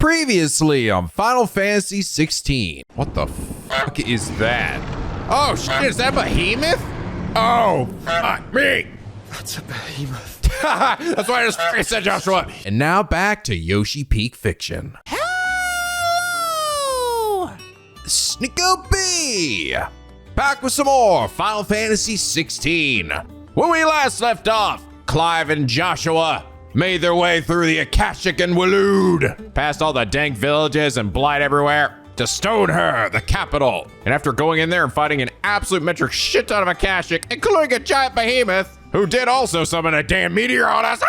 Previously on Final Fantasy XVI. What the fuck is that? Oh shit, is that Behemoth? Oh, fuck me. That's a behemoth. That's why I just said Joshua. And now back to Yoshi Peak Fiction. Hello! NicoB! Back with some more Final Fantasy XVI. When we last left off, Clive and Joshua made their way through the Akashic and Waloed, past all the dank villages and Blight everywhere, to Stoneher, the capital. And after going in there and fighting an absolute metric shit ton of Akashic, including a giant behemoth, who did also summon a damn meteor on us,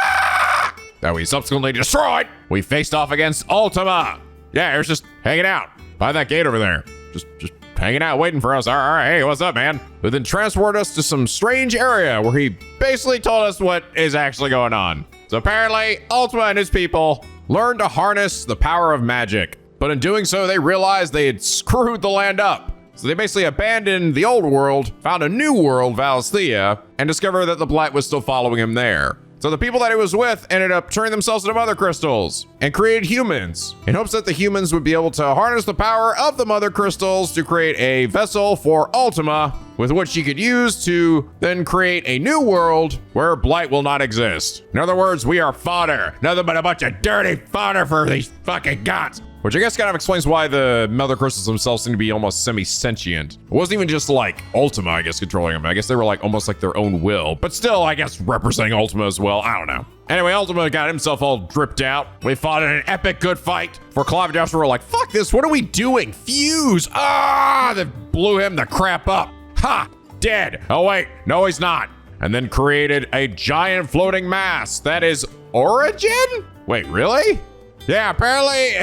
that we subsequently destroyed, we faced off against Ultima. Yeah, it was just hanging out by that gate over there. Just hanging out, waiting for us. All right, hey, what's up, man? Who then transported us to some strange area where he basically told us what is actually going on. So apparently, Ultima and his people learned to harness the power of magic. But in doing so, they realized they had screwed the land up. So they basically abandoned the old world, found a new world, Valisthea, and discovered that the Blight was still following him there. So the people that he was with ended up turning themselves into mother crystals and created humans in hopes that the humans would be able to harness the power of the mother crystals to create a vessel for Ultima with which she could use to then create a new world where Blight will not exist. In other words, we are fodder, nothing but a bunch of dirty fodder for these fucking gods. Which I guess kind of explains why the mother crystals themselves seem to be almost semi-sentient. It wasn't even just like Ultima, I guess, controlling them. I guess they were like almost like their own will, but still, I guess, representing Ultima as well. I don't know. Anyway, Ultima got himself all dripped out. We fought in an epic good fight. For Clive and Joshua were like, fuck this, what are we doing? Fuse! They blew him the crap up. Ha! Dead. Oh wait, no he's not. And then created a giant floating mass. That is Origin? Wait, really? Yeah, apparently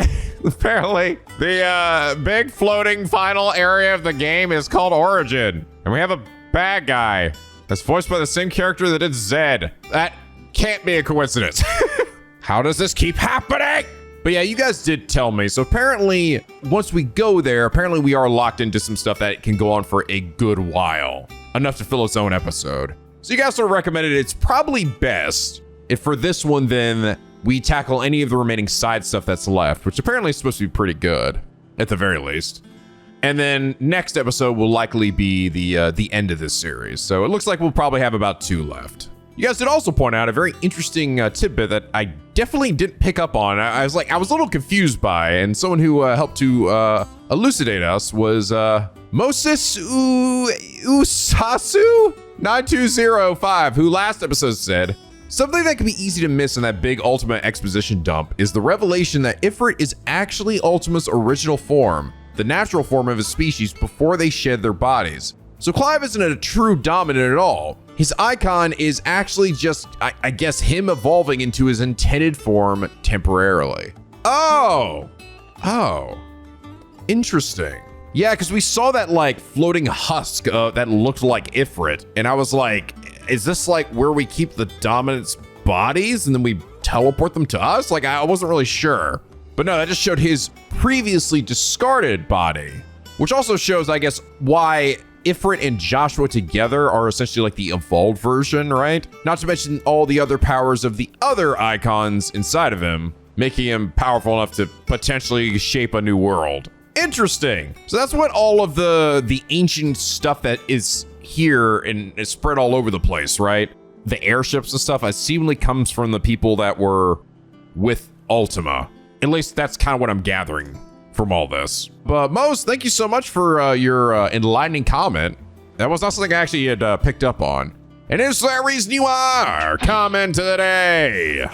the big floating final area of the game is called Origin. And we have a bad guy that's voiced by the same character that did Zed. That can't be a coincidence. How does this keep happening? But yeah, you guys did tell me. So apparently, once we go there, apparently we are locked into some stuff that can go on for a good while. Enough to fill its own episode. So you guys sort of recommended it's probably best if for this one then we tackle any of the remaining side stuff that's left, which apparently is supposed to be pretty good, at the very least. And then next episode will likely be the end of this series. So it looks like we'll probably have about 2 left. You guys did also point out a very interesting tidbit that I definitely didn't pick up on. I was a little confused by, and someone who helped to elucidate us was Moses Usasu 9205, who last episode said, something that can be easy to miss in that big Ultima exposition dump is the revelation that Ifrit is actually Ultima's original form, the natural form of his species before they shed their bodies. So Clive isn't a true dominant at all. His Eikon is actually just, I guess, him evolving into his intended form temporarily. Oh, interesting. Yeah, because we saw that like floating husk that looked like Ifrit, and I was like, is this like where we keep the dominant's bodies and then we teleport them to us? Like, I wasn't really sure. But no, that just showed his previously discarded body, which also shows, I guess, why Ifrit and Joshua together are essentially like the evolved version, right? Not to mention all the other powers of the other icons inside of him, making him powerful enough to potentially shape a new world. Interesting. So that's what all of the ancient stuff that is here and is spread all over the place, right? The airships and stuff, seemingly comes from the people that were with Ultima. At least that's kind of what I'm gathering from all this. But Mose, thank you so much for your enlightening comment. That was not something I actually had picked up on. And is that reason you are comment of the day?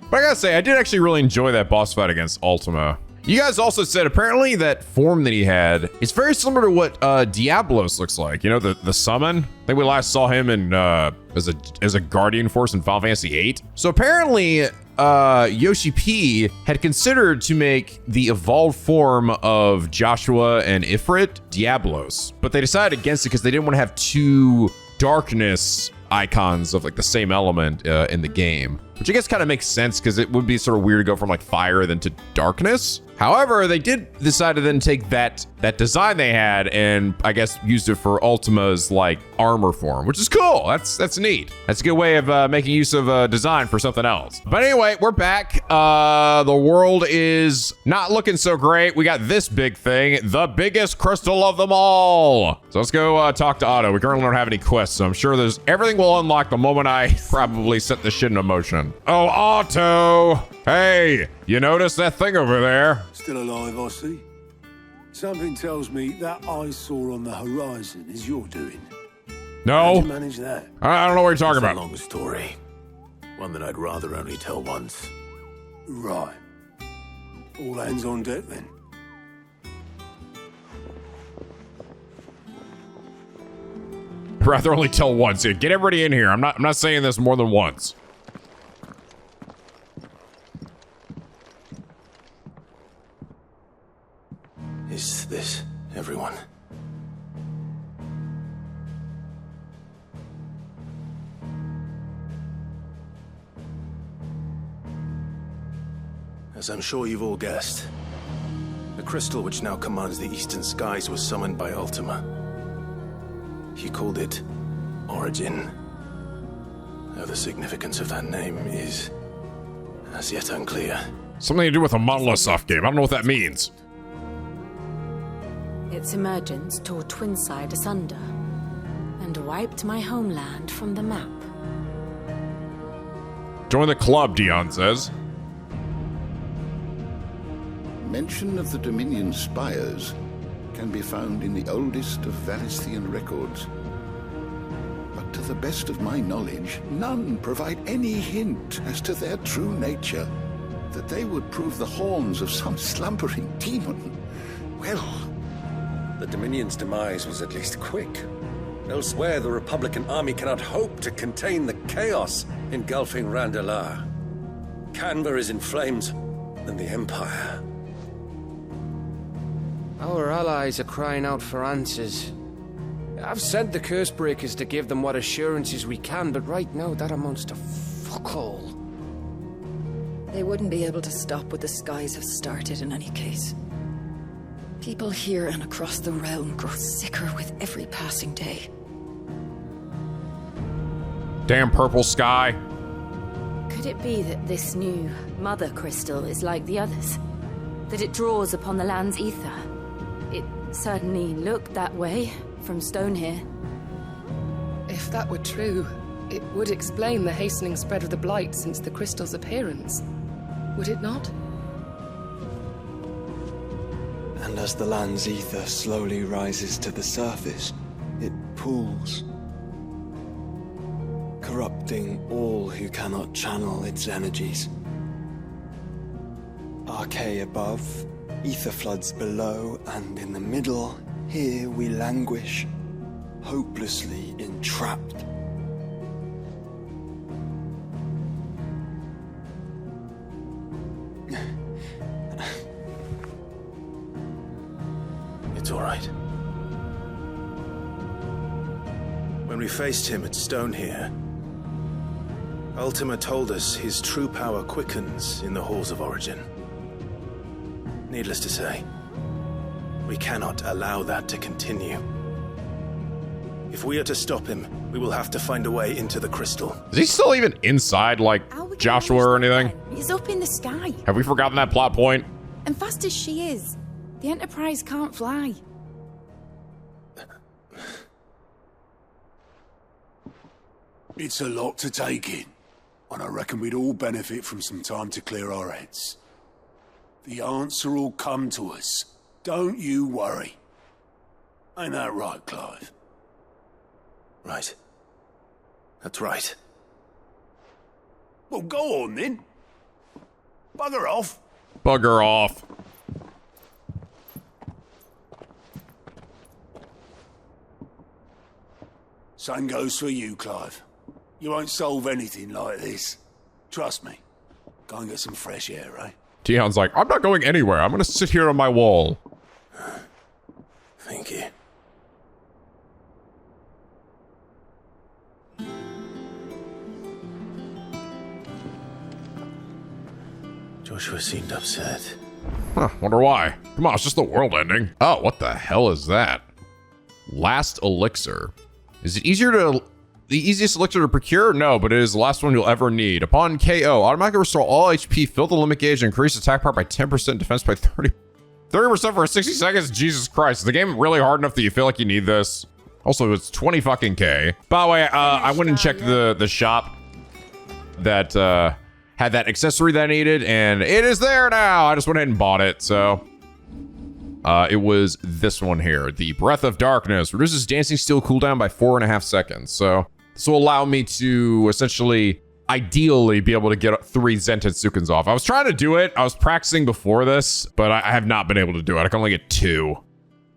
But I gotta say, I did actually really enjoy that boss fight against Ultima. You guys also said apparently that form that he had is very similar to what Diablos looks like. You know, the summon? I think we last saw him in as a guardian force in Final Fantasy VIII. So apparently Yoshi P had considered to make the evolved form of Joshua and Ifrit Diablos, but they decided against it because they didn't want to have 2 darkness icons of like the same element in the game, which I guess kind of makes sense because it would be sort of weird to go from like fire then to darkness. However, they did decide to then take that design they had and I guess used it for Ultima's like armor form, which is cool. That's neat. That's a good way of making use of design for something else. But anyway, we're back. The world is not looking so great. We got this big thing, the biggest crystal of them all. So let's go talk to Otto. We currently don't have any quests, so I'm sure everything will unlock the moment I probably set the shit into motion. Oh, Otto. Hey, you notice that thing over there? Still alive, I see. Something tells me that eyesore on the horizon is your doing. No. How'd you manage that? I don't know what you're talking about. It's a long story. One that I'd rather only tell once. Right. All hands on deck then. Rather only tell once. Yeah, get everybody in here. I'm not saying this more than once. Is this everyone? As I'm sure you've all guessed, the crystal which now commands the eastern skies was summoned by Ultima. He called it Origin. Though the significance of that name is as yet unclear. Something to do with a monolith soft game. I don't know what that means. Its emergence tore Twinside asunder and wiped my homeland from the map. Join the club, Dion says. Mention of the Dominion spires can be found in the oldest of Valisthean records. But to the best of my knowledge, none provide any hint as to their true nature. That they would prove the horns of some slumbering demon. Well, the Dominion's demise was at least quick. Elsewhere, the Republican army cannot hope to contain the chaos engulfing Randalar. Canva is in flames, and the Empire. Our allies are crying out for answers. I've sent the Cursebreakers to give them what assurances we can, but right now that amounts to fuck all. They wouldn't be able to stop what the skies have started in any case. People here and across the realm grow sicker with every passing day. Damn purple sky. Could it be that this new mother crystal is like the others? That it draws upon the land's ether? It certainly looked that way from stone here. If that were true, it would explain the hastening spread of the Blight since the crystal's appearance. Would it not? And as the land's ether slowly rises to the surface, it pools, corrupting all who cannot channel its energies. Archay above, ether floods below, and in the middle, here we languish, hopelessly entrapped. It's all right. When we faced him at Stone here, Ultima told us his true power quickens in the halls of Origin. Needless to say, we cannot allow that to continue. If we are to stop him, we will have to find a way into the crystal. Is he still even inside, like, Joshua or anything? He's up in the sky. Have we forgotten that plot point? And fast as she is, the Enterprise can't fly. It's a lot to take in, and I reckon we'd all benefit from some time to clear our heads. The answer will come to us. Don't you worry. Ain't that right, Clive? Right. That's right. Well, go on then. Bugger off. Bugger off. Same goes for you, Clive. You won't solve anything like this. Trust me. Go and get some fresh air, eh? Dion's like, I'm not going anywhere. I'm gonna sit here on my wall. Thank you. Joshua seemed upset. Huh, wonder why. Come on, it's just the world ending. Oh, what the hell is that? Last elixir. Is it the easiest elixir to procure? No, but it is the last one you'll ever need. Upon KO, automatically restore all HP, fill the limit gauge, and increase attack power by 10%, defense by 30% for 60 seconds. Jesus Christ, is the game really hard enough that you feel like you need this? Also, it's 20 fucking K. By the way, I went and checked the shop that had that accessory that I needed, and it is there now. I just went ahead and bought it, so. It was this one here, the Breath of Darkness. Reduces dancing steel cooldown by 4.5 seconds. So this will allow me to essentially, ideally, be able to get 3 Zentetsukuns off. I was trying to do it. I was practicing before this, but I have not been able to do it. I can only get 2.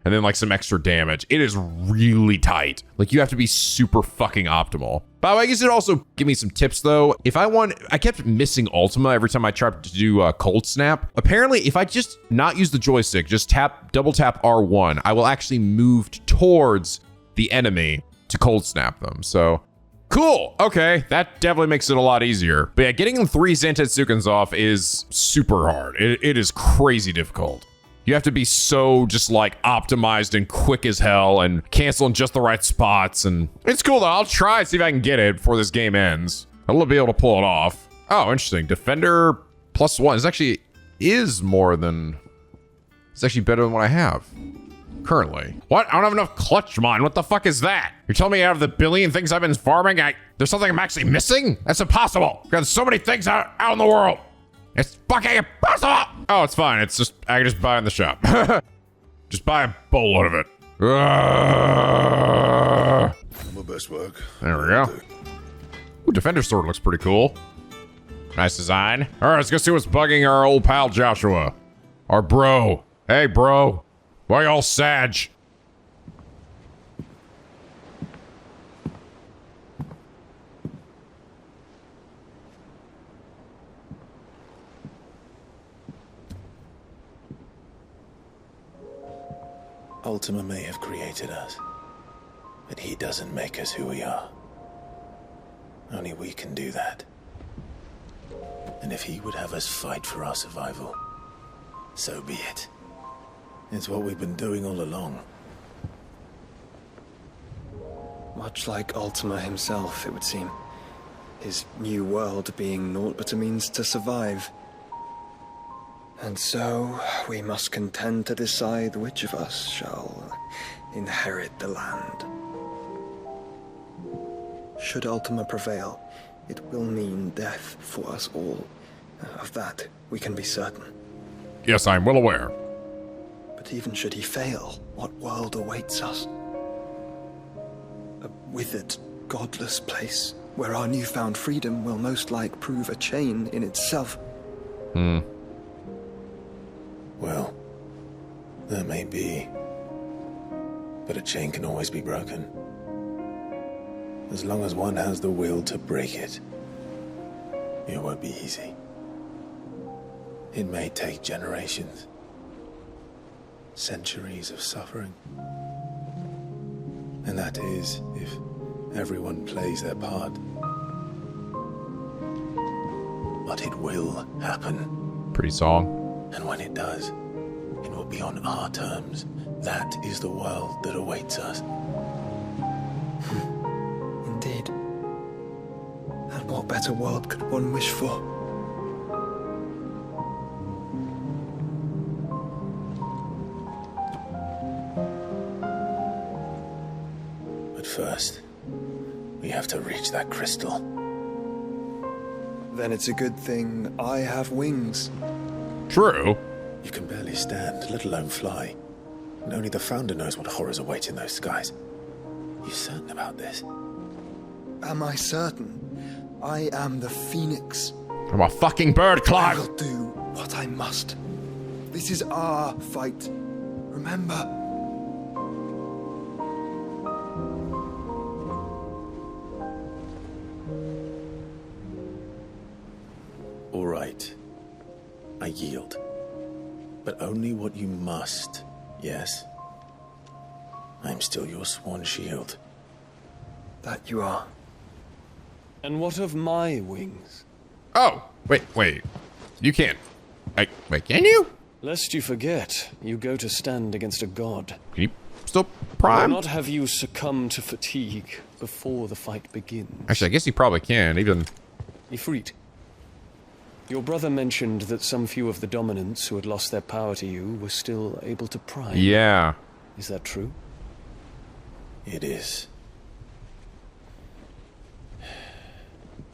And then like some extra damage. It is really tight. Like you have to be super fucking optimal. By the way, I guess it also give me some tips though. If I kept missing Ultima every time I tried to do Cold Snap. Apparently, if I just not use the joystick, just double tap R1, I will actually move towards the enemy to Cold Snap them. So cool. Okay, that definitely makes it a lot easier. But yeah, getting 3 Zentetsukuns off is super hard. It is crazy difficult. You have to be so just like optimized and quick as hell and cancel in just the right spots. And it's cool though. I'll try and see if I can get it before this game ends. I'll be able to pull it off. Oh, interesting. Defender +1. This actually is more than... It's actually better than what I have currently. What? I don't have enough clutch mine. What the fuck is that? You're telling me out of the billion things I've been farming, there's something I'm actually missing? That's impossible. There's so many things out in the world. It's fucking impossible! Oh, it's fine. It's just, I can just buy it in the shop. Just buy a boatload of it. My best work. There we go. Ooh, Defender Sword looks pretty cool. Nice design. All right, let's go see what's bugging our old pal Joshua. Our bro. Hey, bro. Why y'all sag? Ultima may have created us, but he doesn't make us who we are. Only we can do that. And if he would have us fight for our survival, so be it. It's what we've been doing all along. Much like Ultima himself, it would seem. His new world being naught but a means to survive. And so, we must contend to decide which of us shall inherit the land. Should Ultima prevail, it will mean death for us all. Of that, we can be certain. Yes, I'm well aware. But even should he fail, what world awaits us? A withered, godless place, where our newfound freedom will most like prove a chain in itself. Well, that may be. But a chain can always be broken. As long as one has the will to break it, it won't be easy. It may take generations. Centuries of suffering. And that is if everyone plays their part. But it will happen. Pretty song. And when it does, it will be on our terms. That is the world that awaits us. Indeed. And what better world could one wish for? But first, we have to reach that crystal. Then it's a good thing I have wings. True. You can barely stand, let alone fly. And only the Founder knows what horrors await in those skies. You certain about this? Am I certain? I am the Phoenix. I'm a fucking bird, Clive. I will do what I must. This is our fight. Remember. All right. I yield. But only what you must, yes? I'm still your sworn shield. That you are. And what of my wings? Oh, wait. You can't. Wait, can you? Lest you forget, you go to stand against a god. Can you still I prime? will not have you succumb to fatigue before the fight begins. Actually, I guess he probably can, even... Ifrit, your brother mentioned that some few of the dominants who had lost their power to you were still able to prime. Yeah. Is that true? It is.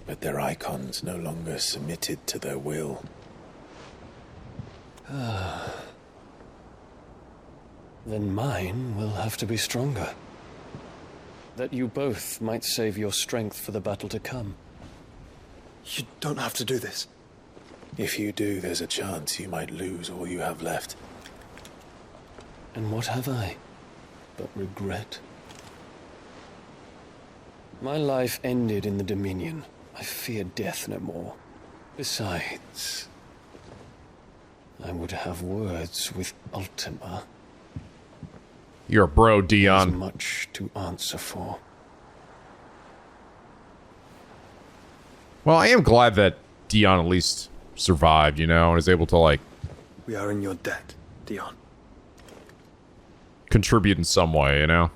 But their icons no longer submitted to their will. Then mine will have to be stronger. That you both might save your strength for the battle to come. You don't have to do this. If you do, there's a chance you might lose all you have left. And what have I but regret? My life ended in the Dominion. I fear death no more. Besides, I would have words with Ultima. You're a bro, There's Dion. much to answer for. Well, I am glad that Dion at least survived, you know, and is able to, like, We are in your debt, Dion. contribute in some way, you know?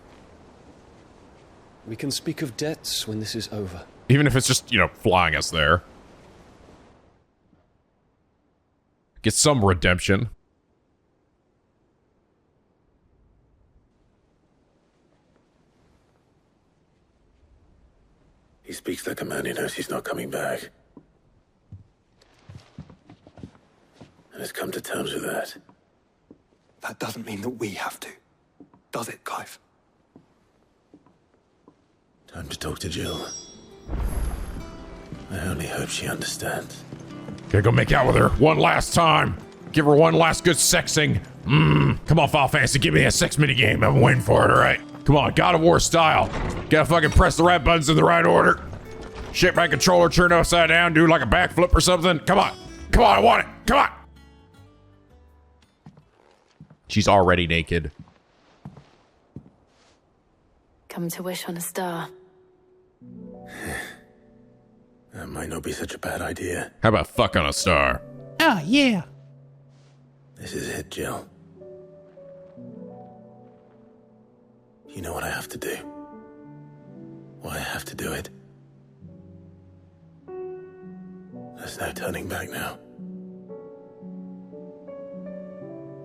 We can speak of debts when this is over. Even if it's just, you know, flying us there. Get some redemption. He speaks like a man who knows he's not coming back. And has come to terms with that. That doesn't mean that we have to. Does it, Clive? Time to talk to Jill. I only hope she understands. Gotta go make out with her one last time. Give her one last good sexing. Come on, Final Fantasy, give me a sex minigame. I'm waiting for it, alright? Come on, God of War style. Gotta fucking press the right buttons in the right order. Shake my controller, turn it upside down, do like a backflip or something. Come on. Come on, I want it. Come on. She's already naked. Come to wish on a star. That might not be such a bad idea. How about fuck on a star? Oh, yeah. This is it, Jill. You know what I have to do. Why I have to do it. There's no turning back now.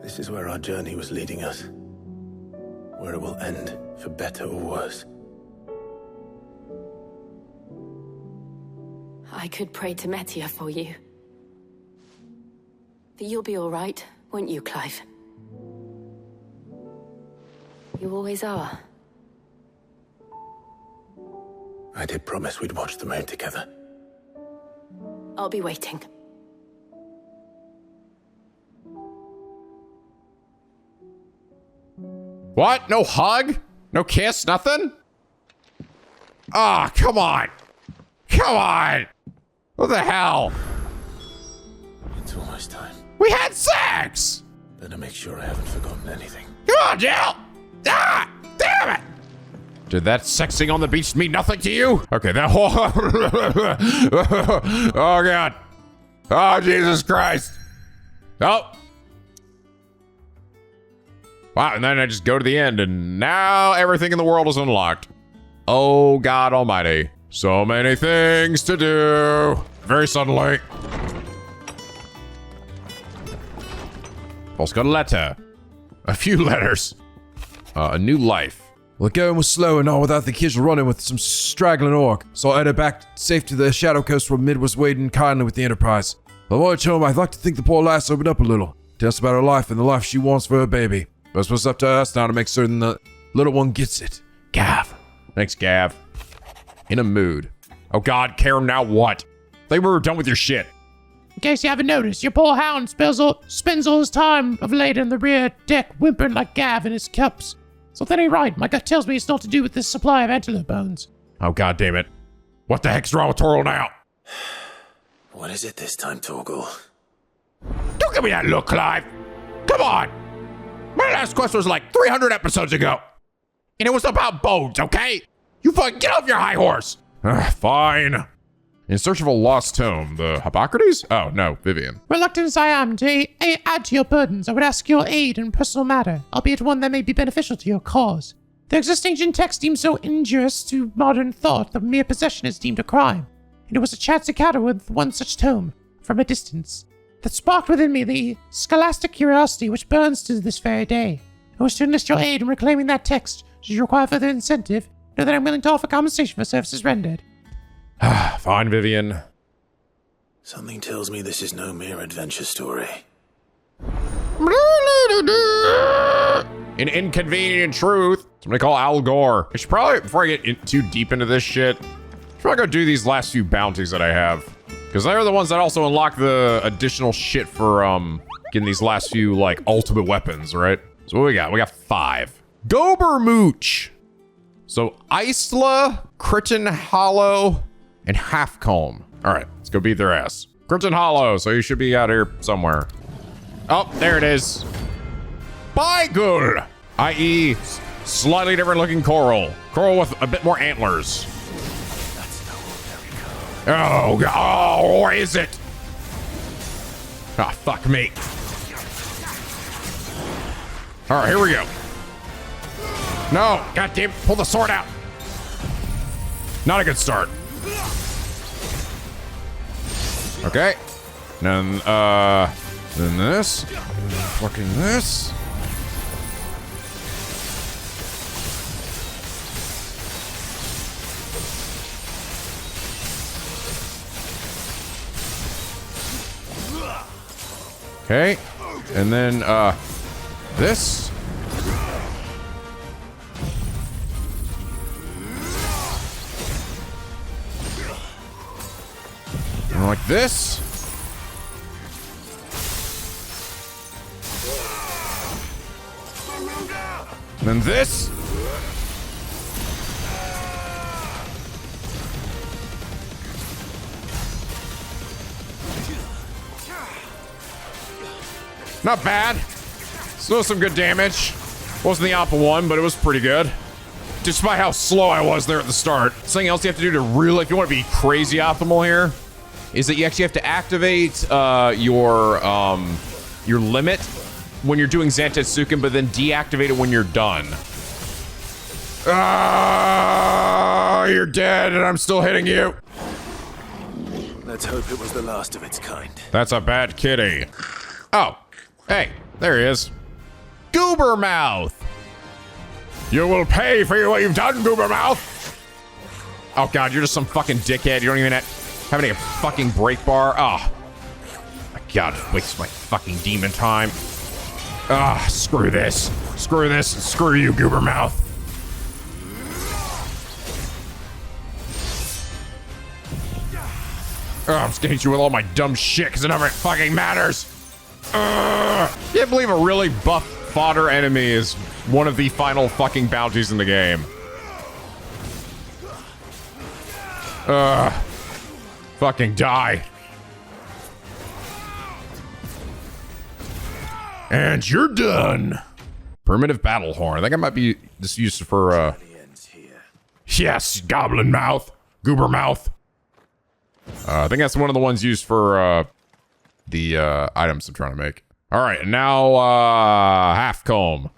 This is where our journey was leading us. Where it will end, for better or worse. I could pray to Metia for you. But you'll be all right, won't you, Clive? You always are. I did promise we'd watch the moon together. I'll be waiting. What? No hug? No kiss? Nothing? Ah, come on. Come on. What the hell? It's almost time. We had sex! Better make sure I haven't forgotten anything. Come on, Jill! Ah! Damn it! Did that sexing on the beach mean nothing to you? Okay, that whole... Oh, God. Oh, Jesus Christ. Oh. Wow, and then I just go to the end, and now everything in the world is unlocked. Oh, God almighty. So many things to do. Very suddenly. Also got a letter. A few letters. A new life. Well, going was slow and all without the kids running with some straggling orc, so I headed back safe to the Shadow Coast where Mid was waiting kindly with the Enterprise. But while at home, I'd like to think the poor lass opened up a little. Tell us about her life and the life she wants for her baby. But it's what's up to us now to make certain the little one gets it. Gav. Thanks, Gav. In a mood. Oh God, Karen, now what? They were done with your shit. In case you haven't noticed, your poor hound spends all his time of late in the rear deck whimpering like Gav in his cups. So that ain't right. My gut tells me it's not to do with this supply of antelope bones. Oh God damn it. What the heck's wrong with Torgal now? What is it this time, Torgal? Don't give me that look, Clive. Come on. My last quest was like 300 episodes ago. And it was about bones, okay? You fucking get off your high horse. Fine. In search of a lost tome. The Hippocrates? Oh, no, Vivian. Reluctant as I am to add to your burdens, I would ask your aid in personal matter, albeit one that may be beneficial to your cause. The existing ancient text deems so injurious to modern thought that mere possession is deemed a crime, and it was a chance encounter with one such tome, from a distance, that sparked within me the scholastic curiosity which burns to this very day. I wish to enlist your aid in reclaiming that text. Should you require further incentive, know that I'm willing to offer compensation for services rendered. Fine, Vivian. Something tells me this is no mere adventure story. An inconvenient truth. Somebody call Al Gore. I should probably, before I get too deep into this shit, I should probably go do these last few bounties that I have. Because they're the ones that also unlock the additional shit for, getting these last few, like, ultimate weapons, right? So what we got? We got 5. Gobermooch. So, Isla, Crichton Hollow, and Halfcomb. All right, let's go beat their ass. Crichton Hollow, so you should be out here somewhere. Oh, there it is. Bygul, i.e. slightly different looking coral. Coral with a bit more antlers. Oh, or is it? Ah, fuck me. All right, here we go. No, goddamn, pull the sword out. Not a good start. Okay. Then this. Fucking this. Okay. And then, this. And like this. And then this. Not bad. Still some good damage. Wasn't the oppa one, but it was pretty good. Despite how slow I was there at the start. Something else you have to do to really, if you want to be crazy optimal here, is that you actually have to activate your limit when you're doing Zantetsuken, but then deactivate it when you're done. Ah, you're dead, and I'm still hitting you. Let's hope it was the last of its kind. That's a bad kitty. Oh, hey, there he is. Goobermouth. You will pay for what you've done, Goobermouth. Oh god, you're just some fucking dickhead. You don't even have any fucking break bar. Oh, my god, waste my fucking demon time. Ah, screw this. Screw this, and screw you, Goobermouth. Oh, I'm just gonna hit you with all my dumb shit because it never fucking matters. Can't believe a really buff fodder enemy is one of the final fucking bounties in the game. Fucking die. And you're done. Primitive battle horn. I think I might be just used for, yes, goblin mouth. Goober mouth. I think that's one of the ones used for, the, items I'm trying to make. All right, and now, Halfcomb.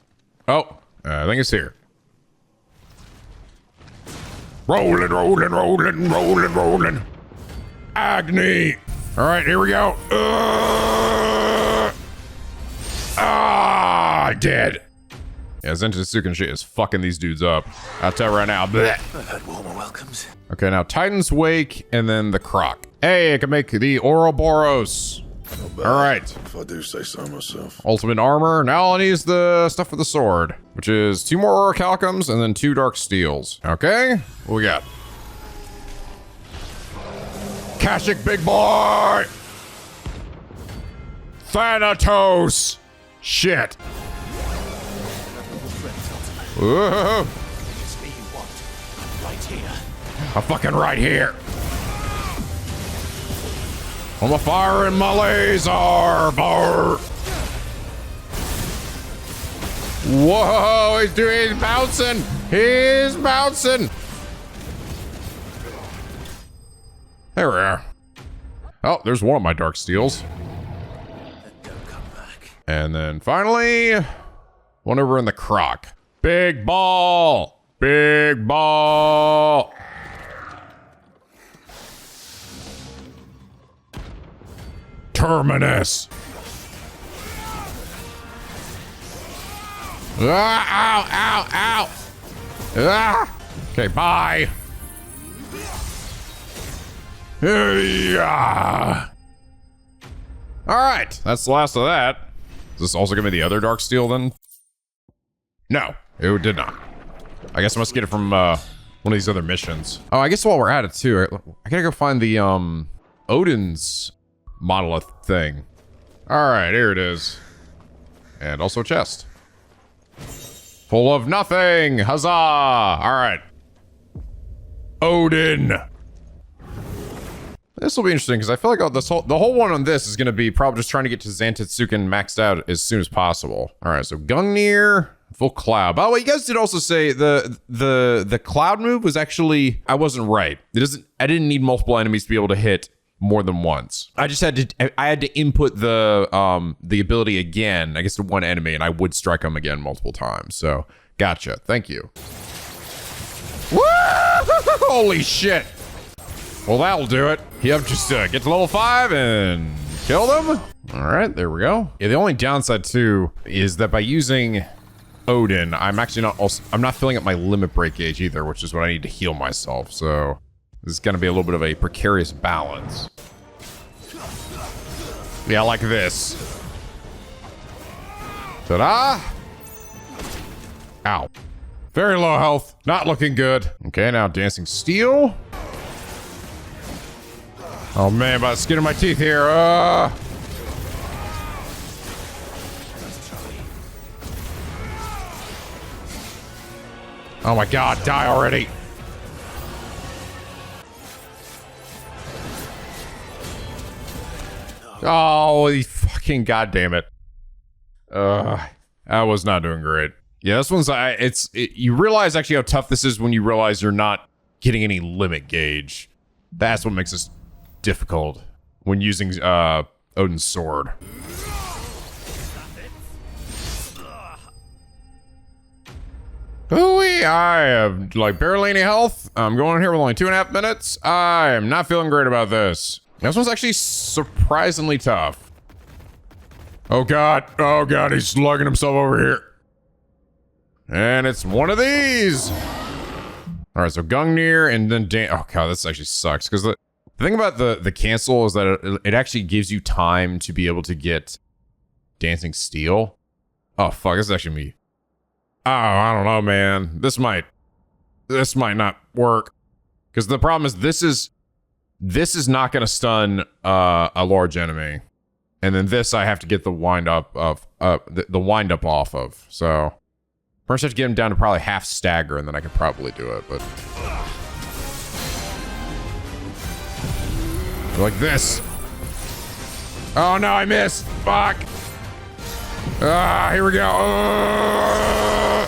Oh, I think it's here. Rolling, rolling, rolling, rolling, rolling. Agony. All right, here we go. Dead. Yeah, Zantetsuken shit is fucking these dudes up. I'll tell you right now. Blech. I've had warmer welcomes. Okay, now Titan's Wake and then the Croc. Hey, I can make the Ouroboros. All right. If I do say so myself. Ultimate armor. Now all I need is the stuff for the sword, which is 2 more Orichalcums and then 2 Dark Steels. Okay, what we got? Kashyyyk, big boy! Thanatos! Shit. Whoa. It's me you want. I'm right here. I'm fucking right here. I'm a firing my laser bar. Whoa, he's bouncing. He's bouncing. There we are. Oh, there's one of my dark steels. And then finally, one over in the crock. Big ball! Big ball! Terminus! Ah, ow, ow, ow! Ah! Okay, bye! Yeah. Alright, that's the last of that. Is this also gonna be the other dark steel then? No, it did not. I guess I must get it from one of these other missions. Oh, I guess while we're at it too, I gotta go find the Odin's monolith thing. Alright, here it is. And also a chest. Full of nothing! Huzzah! Alright. Odin! This will be interesting because I feel like the whole one on this is going to be probably just trying to get to Zantetsuken maxed out as soon as possible. All right, so Gungnir, full cloud. By the way, you guys did also say the cloud move was actually, I wasn't right. I didn't need multiple enemies to be able to hit more than once. I just had to input the ability again, I guess to one enemy, and I would strike them again multiple times. So gotcha. Thank you. Woo! Holy shit. Well, that'll do it. Yep, just get to level 5 and kill them. All right, there we go. Yeah, the only downside too is that by using Odin, I'm not filling up my limit break gauge either, which is what I need to heal myself. So this is gonna be a little bit of a precarious balance. Yeah, like this. Ta-da! Ow. Very low health. Not looking good. Okay, now Dancing Steel. Oh man, by the skin of my teeth here. Oh my god, die already. Oh, fucking goddamn it. I was not doing great. Yeah, this one's, you realize actually how tough this is when you realize you're not getting any limit gauge. That's what makes this difficult when using Odin's sword. Ooh-wee, I have like barely any health. I'm going in here with only 2.5 minutes. I am not feeling great about this. This one's actually surprisingly tough. Oh god, he's slugging himself over here. And it's one of these. All right, so Gungnir and then oh god, this actually sucks because the thing about the cancel is that it actually gives you time to be able to get Dancing Steel. Oh fuck, this is actually me. Oh, I don't know, man. This might not work because the problem is this is not going to stun a large enemy, and then this I have to get the wind up of the wind up off of. So first I have to get him down to probably half stagger, and then I could probably do it. But like this. Oh no, I missed. Fuck. Here we go.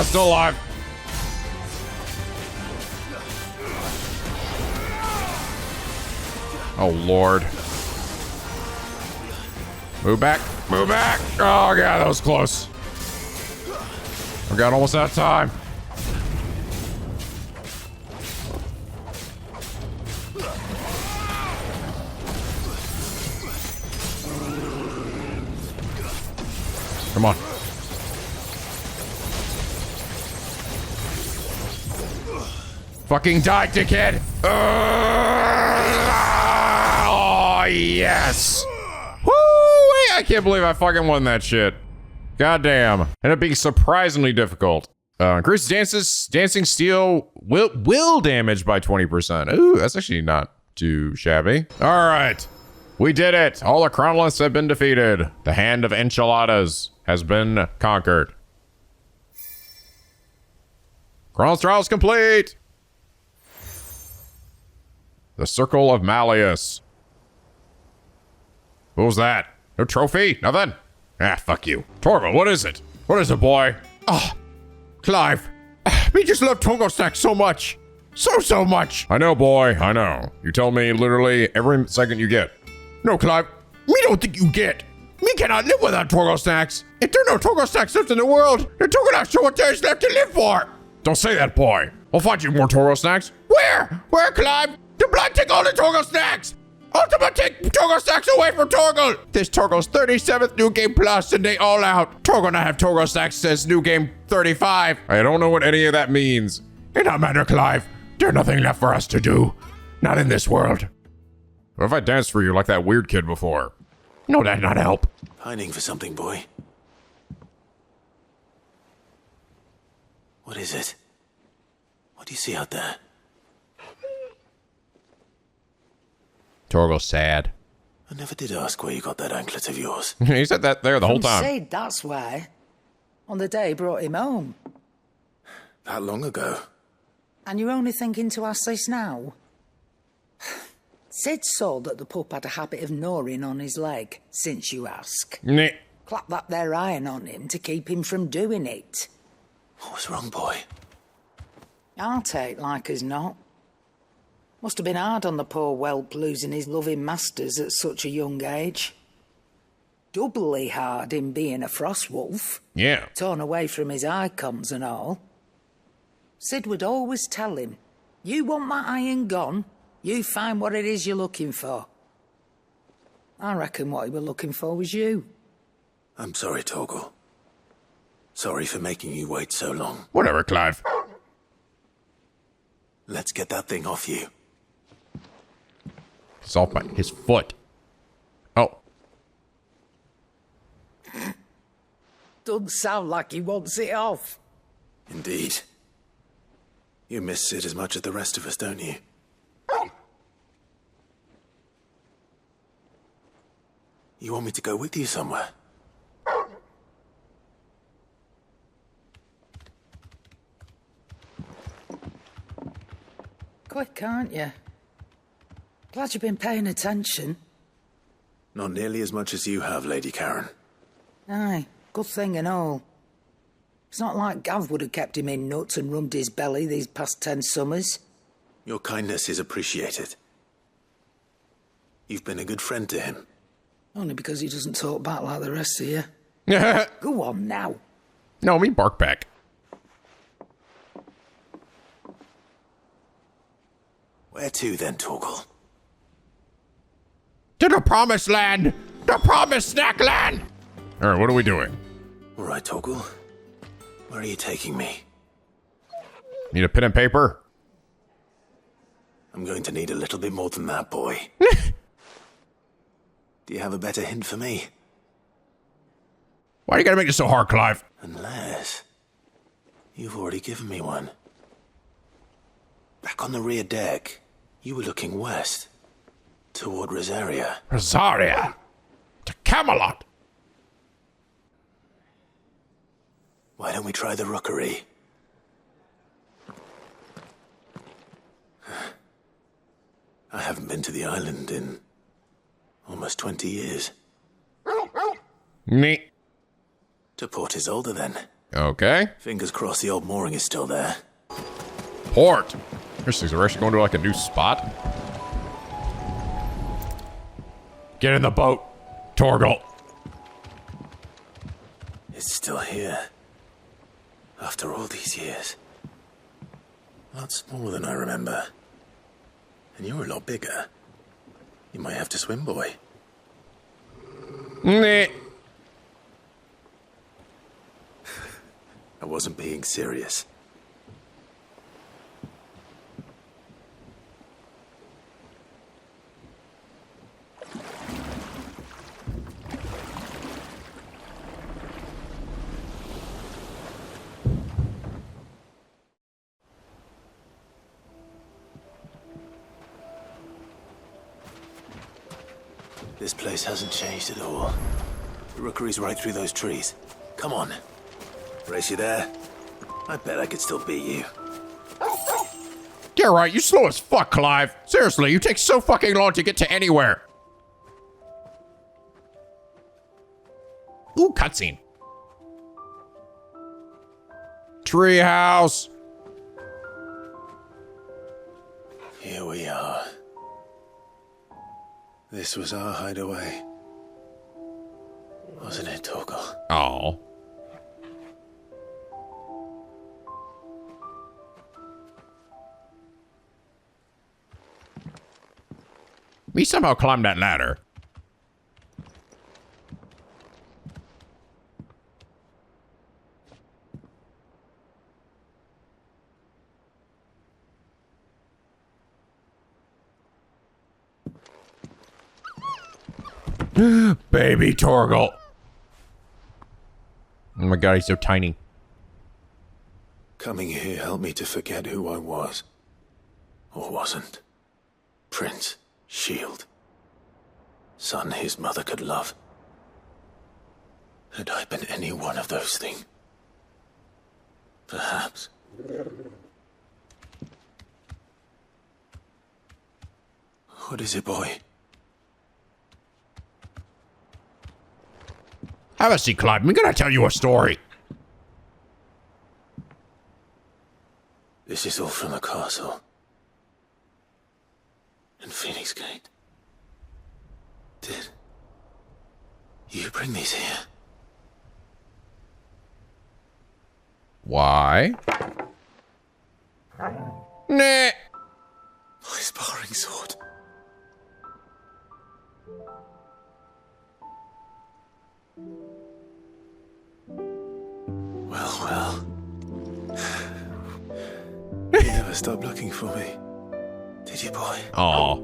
Still alive. Oh lord. Move back. Move back. Oh god, that was close. We got almost out of time. Come on. Fucking die, dickhead. Oh, yes. Woo! I can't believe I fucking won that shit. Goddamn. Ended up being surprisingly difficult. Increases Dancing Steel will damage by 20%. Ooh, that's actually not too shabby. All right. We did it. All the chronoliths have been defeated. The hand of enchiladas has been conquered. Chronos trials complete. The Circle of Malleus. What was that? No trophy? Nothing? Ah, fuck you. Torgal, what is it? What is it, boy? Oh, Clive. We just love Torgal Stack so much. So much. I know, boy, I know. You tell me literally every second you get. No, Clive, me don't think you get. Me cannot live without Torgal snacks. If there are no Torgal snacks left in the world, then Torgal not sure what there is left to live for. Don't say that, boy. I'll find you more Torgal snacks. Where? Where, Clive? The Blight take all the Torgal snacks. Ultima take Torgal snacks away from Torgal. This Torgal's 37th New Game Plus and they all out. Torgal not have Torgal snacks since New Game 35. I don't know what any of that means. It don't matter, Clive. There's nothing left for us to do. Not in this world. What if I danced for you like that weird kid before? No, that'd not help. Pining for something, boy. What is it? What do you see out there? Torgal's sad. I never did ask where you got that anklet of yours. He said that there the whole time. Said that's why. On the day he brought him home. That long ago? And you're only thinking to ask this now? Sid saw that the pup had a habit of gnawing on his leg, since you ask. Nah. Clap that there iron on him to keep him from doing it. What was wrong, boy? I'll take like as not. Must have been hard on the poor whelp losing his loving masters at such a young age. Doubly hard in being a frost wolf. Yeah. Torn away from his icons and all. Sid would always tell him, you want that iron gone, you find what it is you're looking for. I reckon what he were looking for was you. I'm sorry, Torgal. Sorry for making you wait so long. Whatever, Clive. Let's get that thing off you. It's off his foot. Oh. Doesn't sound like he wants it off. Indeed. You miss Sid as much as the rest of us, don't you? You want me to go with you somewhere? Quick, aren't you? Glad you've been paying attention. Not nearly as much as you have, Lady Karen. Aye, good thing and all. It's not like Gav would have kept him in nuts and rubbed his belly these past 10 summers. Your kindness is appreciated. You've been a good friend to him. Only because he doesn't talk back like the rest of you. Go on now. No, me bark back. Where to then, Torgal? To the promised land! The promised snack land! Alright, what are we doing? Alright, Torgal. Where are you taking me? Need a pen and paper? I'm going to need a little bit more than that, boy. Do you have a better hint for me? Why you gotta make it so hard, Clive? Unless... you've already given me one. Back on the rear deck, you were looking west. Toward Rosaria. Rosaria? To Camelot? Why don't we try the rookery? I haven't been to the island in almost 20 years. Neat. To Port Isolde, then. Okay. Fingers crossed the old mooring is still there. Port. Seriously, we're actually going to like a new spot? Get in the boat, Torgal. It's still here. After all these years. A lot smaller than I remember. And you're a lot bigger. You might have to swim, boy. Nah. I wasn't being serious. This place hasn't changed at all. The rookery's right through those trees. Come on. Race you there? I bet I could still beat you. Yeah, right, you slow as fuck, Clive. Seriously, you take so fucking long to get to anywhere. Ooh, cutscene. Treehouse. This was our hideaway. Wasn't it, Torgal? Oh. We somehow climbed that ladder. Baby Torgal. Oh my god, he's so tiny. Coming here helped me to forget who I was. Or wasn't. Prince, shield. Son his mother could love. Had I been any one of those things? Perhaps. What is it, boy? Have a seat, Clive. I'm gonna tell you a story. This is all from the castle. In Phoenix Gate. Did you bring these here? Why? Nah. My sparring sword. Well. You never stopped looking for me, did you, boy? Aw.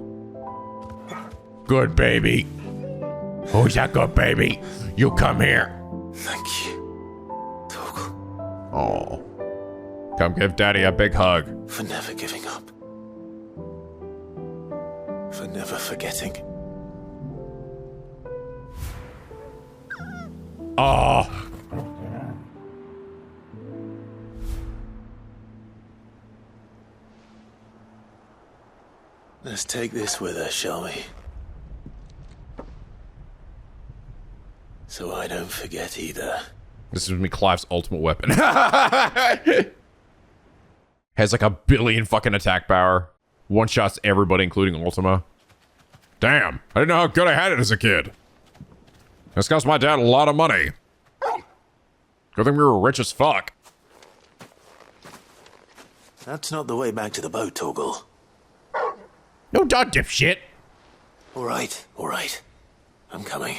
Good baby. Who's that good baby? You come here. Thank you, Torgal. Oh. Come give Daddy a big hug. For never giving up. For never forgetting. Oh. Let's take this with us, shall we? So I don't forget either. This is gonna be Clive's ultimate weapon. Has like 1 billion fucking attack power. One shots everybody, including Ultima. Damn, I didn't know how good I had it as a kid. This cost my dad a lot of money. Good thing we were rich as fuck. That's not the way back to the boat, Torgal. No dog dipshit. All right. I'm coming.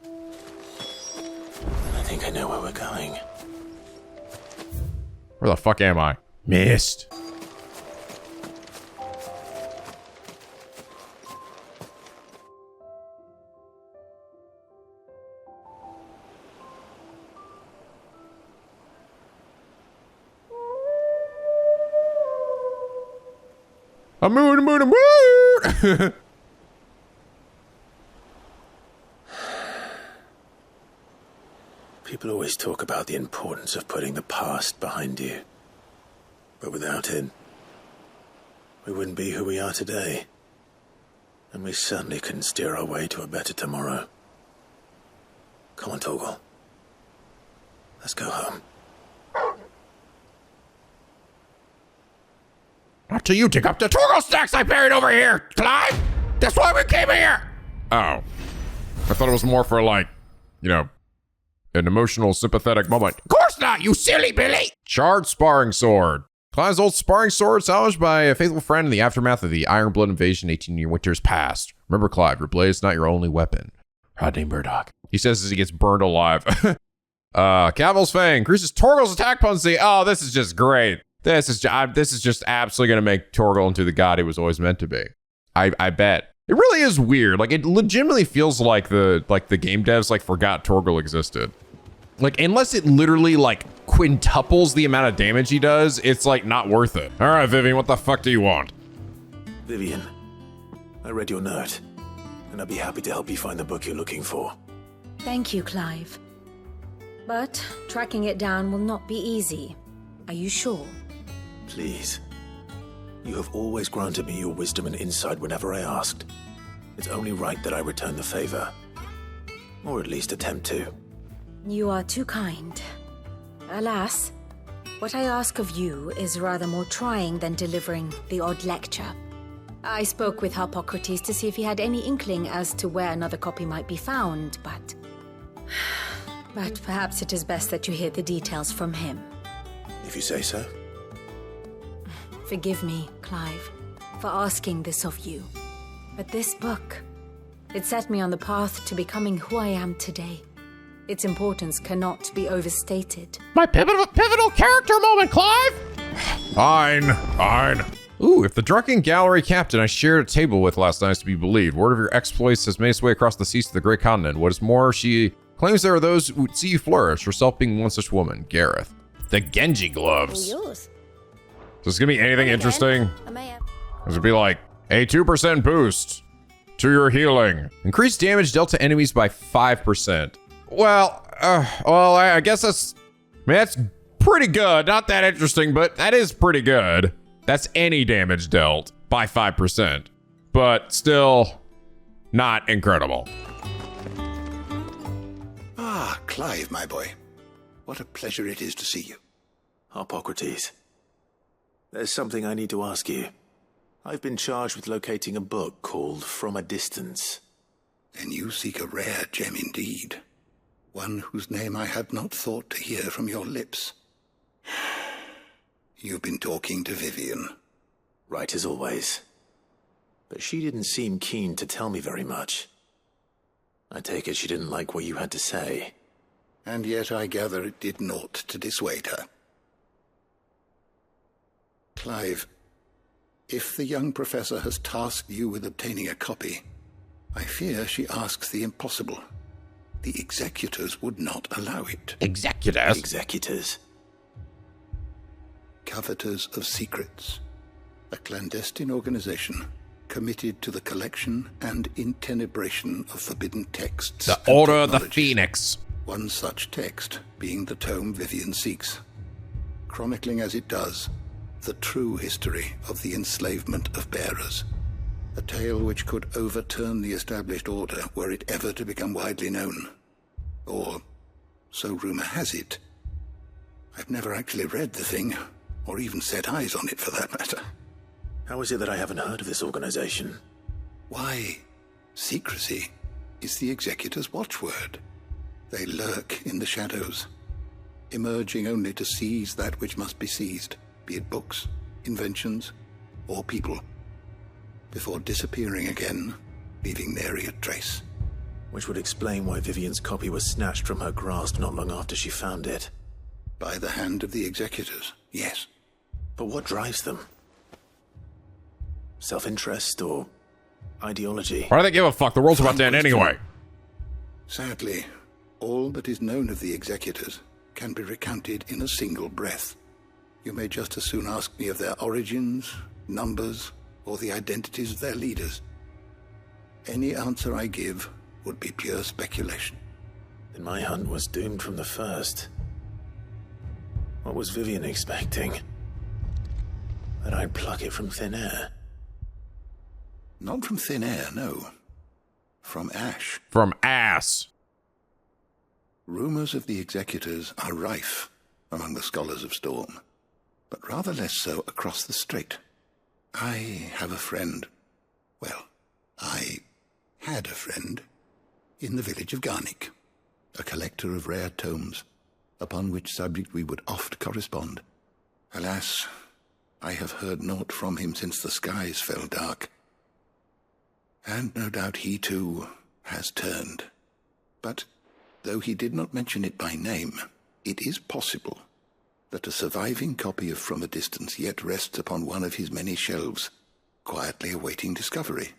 I think I know where we're going. Where the fuck am I? Missed. A moon. People always talk about the importance of putting the past behind you. But without it, we wouldn't be who we are today. And we certainly couldn't steer our way to a better tomorrow. Come on, Torgal. Let's go home. Not till you dig up the Torgal stacks I buried over here, Clive! That's why we came here! Oh. I thought it was more for, like, you know, an emotional, sympathetic moment. Of course not, you silly Billy! Charred sparring sword. Clive's old sparring sword salvaged by a faithful friend in the aftermath of the Iron Blood invasion 18-year winters past. Remember, Clive, your blade is not your only weapon. Rodney Murdoch. He says as he gets burned alive. Caval's Fang increases Torgal's attack potency. Oh, this is just great. This is just absolutely gonna make Torgal into the god he was always meant to be. I bet. It really is weird. Like, it legitimately feels like the game devs like forgot Torgal existed. Like, unless it literally like quintuples the amount of damage he does, it's like not worth it. All right, Vivian, what the fuck do you want? Vivian, I read your note, and I'd be happy to help you find the book you're looking for. Thank you, Clive. But tracking it down will not be easy. Are you sure? Please. You have always granted me your wisdom and insight whenever I asked. It's only right that I return the favor. Or at least attempt to. You are too kind. Alas, what I ask of you is rather more trying than delivering the odd lecture. I spoke with Harpocrates to see if he had any inkling as to where another copy might be found, but perhaps it is best that you hear the details from him. If you say so. Forgive me, Clive, for asking this of you. But this book, it set me on the path to becoming who I am today. Its importance cannot be overstated. My pivotal character moment, Clive! Fine. Ooh, if the drunken gallery captain I shared a table with last night is to be believed, word of your exploits has made its way across the seas to the great continent. What is more, she claims there are those who would see you flourish, herself being one such woman, Gareth. The Genji gloves. Is this gonna be anything interesting? This would be like a 2% boost to your healing. Increased damage dealt to enemies by 5%. Well, I guess that's pretty good. Not that interesting, but that is pretty good. That's any damage dealt by 5%, but still not incredible. Ah, Clive, my boy. What a pleasure it is to see you. Harpocrates, there's something I need to ask you. I've been charged with locating a book called From a Distance. Then you seek a rare gem indeed. One whose name I had not thought to hear from your lips. You've been talking to Vivian. Right as always. But she didn't seem keen to tell me very much. I take it she didn't like what you had to say. And yet I gather it did naught to dissuade her. Clive, if the young professor has tasked you with obtaining a copy, I fear she asks the impossible. The executors would not allow it. Executors? Executors? Coveters of Secrets, a clandestine organization committed to the collection and intenebration of forbidden texts. The Order of the Phoenix. One such text being the tome Vivian seeks, chronicling as it does the true history of the enslavement of bearers. A tale which could overturn the established order were it ever to become widely known. Or, so rumor has it. I've never actually read the thing, or even set eyes on it for that matter. How is it that I haven't heard of this organization? Why, secrecy is the executor's watchword. They lurk in the shadows, emerging only to seize that which must be seized, be it books, inventions, or people, before disappearing again, leaving nary a trace. Which would explain why Vivian's copy was snatched from her grasp not long after she found it. By the hand of the executors, yes. But what drives them? Self-interest or ideology? Why do they give a fuck? The world's about to end anyway. Sadly, all that is known of the executors can be recounted in a single breath. You may just as soon ask me of their origins, numbers, or the identities of their leaders. Any answer I give would be pure speculation. Then my hunt was doomed from the first. What was Vivian expecting? That I'd pluck it from thin air? Not from thin air, no. From ash. From ass. Rumors of the executors are rife among the scholars of Storm, but rather less so across the strait. I have a friend. Well, I had a friend in the village of Garnik, a collector of rare tomes, upon which subject we would oft correspond. Alas, I have heard naught from him since the skies fell dark. And no doubt he too has turned. But though he did not mention it by name, it is possible that a surviving copy of From a Distance yet rests upon one of his many shelves, quietly awaiting discovery.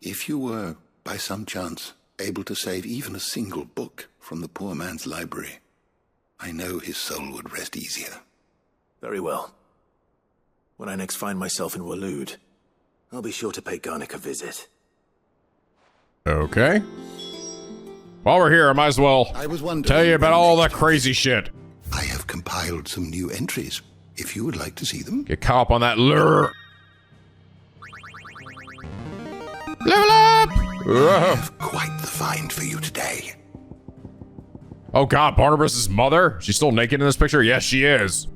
If you were, by some chance, able to save even a single book from the poor man's library, I know his soul would rest easier. Very well. When I next find myself in Waloed, I'll be sure to pay Garnik a visit. Okay. While we're here, I might as well tell you about all that crazy shit. I have compiled some new entries, if you would like to see them. Get caught up on that lure. Level up! I have quite the find for you today. Oh god, Barnabas' mother? She's still naked in this picture? Yes, she is.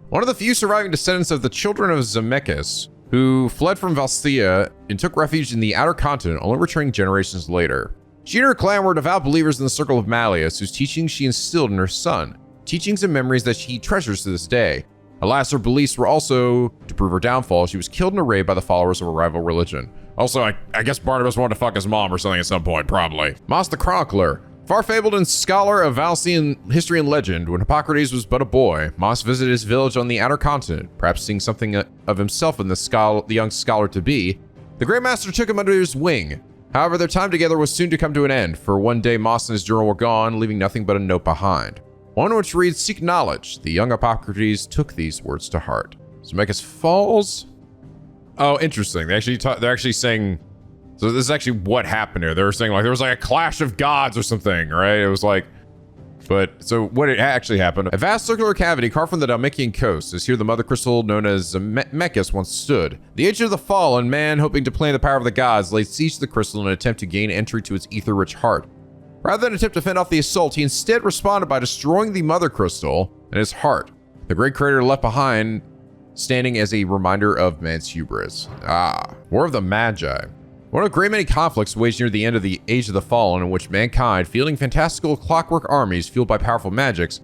One of the few surviving descendants of the children of Zemeckis, who fled from Valisthea and took refuge in the outer continent, only returning generations later. She and her clan were devout believers in the Circle of Malleus, whose teachings she instilled in her son, teachings and memories that she treasures to this day. Alas, her beliefs were also, to prove her downfall, she was killed in a raid by the followers of a rival religion. Also, I guess Barnabas wanted to fuck his mom or something at some point, probably. Moss the Chronicler. Far fabled and scholar of Valisthean history and legend, when Hippocrates was but a boy, Moss visited his village on the outer continent, perhaps seeing something of himself in the young scholar-to-be. The Great Master took him under his wing. However, their time together was soon to come to an end, for one day Moss and his journal were gone, leaving nothing but a note behind. One which reads, "Seek knowledge." The young Hippocrates took these words to heart. Zemeckis falls? Oh, interesting. They're actually saying... So this is actually what happened here. They were saying like there was like a clash of gods or something, right? It was like, but so what it actually happened? A vast circular cavity carved from the Dalmatian coast is here the mother crystal known as Zemeckis once stood. The age of the fallen man, hoping to play the power of the gods, laid siege to the crystal in an attempt to gain entry to its ether-rich heart. Rather than attempt to fend off the assault, he instead responded by destroying the mother crystal and his heart. The great crater left behind, standing as a reminder of man's hubris. War of the Magi. One of a great many conflicts waged near the end of the Age of the Fallen, in which mankind, fielding fantastical clockwork armies fueled by powerful magics,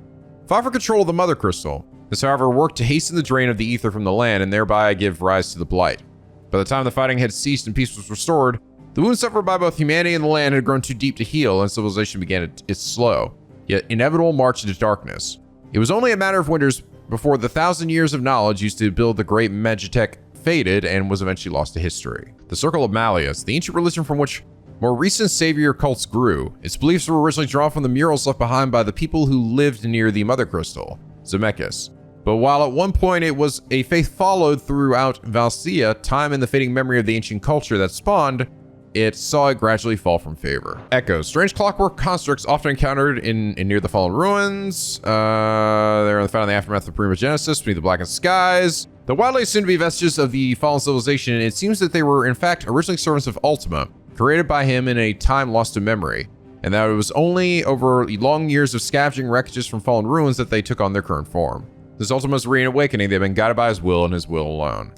fought for control of the Mother Crystal. This, however, worked to hasten the drain of the ether from the land and thereby give rise to the Blight. By the time the fighting had ceased and peace was restored, the wounds suffered by both humanity and the land had grown too deep to heal, and civilization began its slow, yet inevitable march into darkness. It was only a matter of winters before the 1,000 years of knowledge used to build the great Magitech faded and was eventually lost to history. The Circle of Malleus, the ancient religion from which more recent savior cults grew. Its beliefs were originally drawn from the murals left behind by the people who lived near the Mother Crystal, Zemeckis. But while at one point it was a faith followed throughout Valisthea, time and the fading memory of the ancient culture that spawned, it saw it gradually fall from favor. Echoes, strange clockwork constructs often encountered in near the fallen ruins. They're found in the aftermath of Primogenesis, beneath the blackened skies. The widely assumed to be vestiges of the fallen civilization, it seems that they were in fact originally servants of Ultima, created by him in a time lost to memory, and that it was only over long years of scavenging wreckages from fallen ruins that they took on their current form. This Ultima's reawakening, they've been guided by his will and his will alone.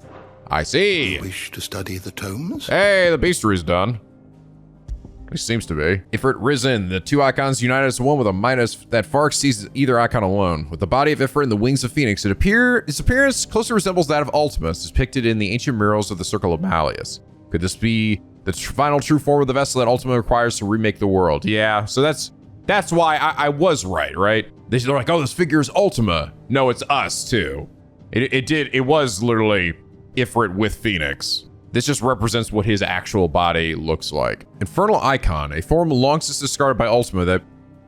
I see. You wish to study the tomes? Hey, the beastery's done. It seems to be. Ifrit risen, the two icons united as one with a might that far exceeds either icon alone. With the body of Ifrit and the wings of Phoenix, its appearance closely resembles that of Ultima, as depicted in the ancient murals of the Circle of Malleus. Could this be the final true form of the vessel that Ultima requires to remake the world? Yeah, so that's why I was right? They're like, oh, this figure is Ultima. No, it's us too. It was literally Ifrit with Phoenix. This just represents what his actual body looks like. Infernal Icon, a form long since discarded by Ultima that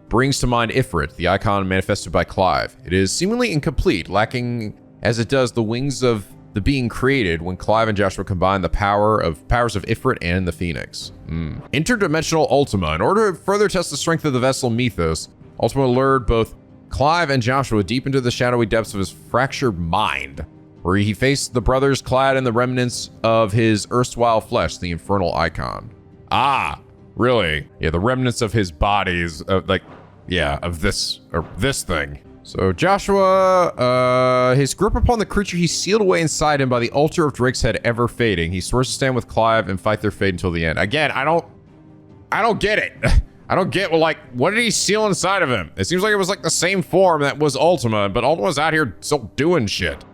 brings to mind Ifrit, the icon manifested by Clive. It is seemingly incomplete, lacking as it does the wings of the being created when Clive and Joshua combine the powers of Ifrit and the Phoenix. Interdimensional Ultima. In order to further test the strength of the vessel Mythos, Ultima lured both Clive and Joshua deep into the shadowy depths of his fractured mind, where he faced the brothers clad in the remnants of his erstwhile flesh, the Infernal Icon. Really? Yeah, the remnants of his bodies, of this thing. So Joshua, his grip upon the creature he sealed away inside him by the altar of Drake's head ever fading. He swears to stand with Clive and fight their fate until the end. Again, I don't get it. I don't get, what did he seal inside of him? It seems like it was like the same form that was Ultima, but Ultima's out here still doing shit.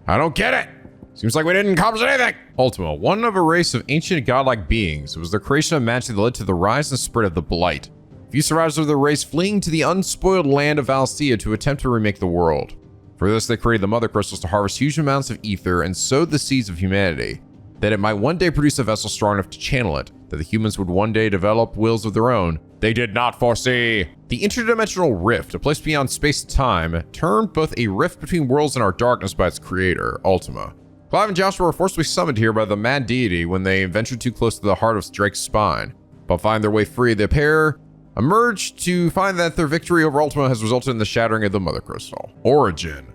I don't get it. Seems like we didn't accomplish anything. Ultima, one of a race of ancient godlike beings. It was their creation of magic that led to the rise and spread of the Blight. Few survivors of the race fleeing to the unspoiled land of Valisthea to attempt to remake the world. For this, they created the Mother Crystals to harvest huge amounts of ether and sowed the seeds of humanity, that it might one day produce a vessel strong enough to channel it, that the humans would one day develop wills of their own. They did not foresee. The interdimensional rift, a place beyond space and time, termed both a rift between worlds and our darkness by its creator, Ultima. Clive and Joshua were forcibly summoned here by the mad deity when they ventured too close to the heart of Drake's spine. Upon finding their way free, the pair emerged to find that their victory over Ultima has resulted in the shattering of the Mother Crystal. Origin.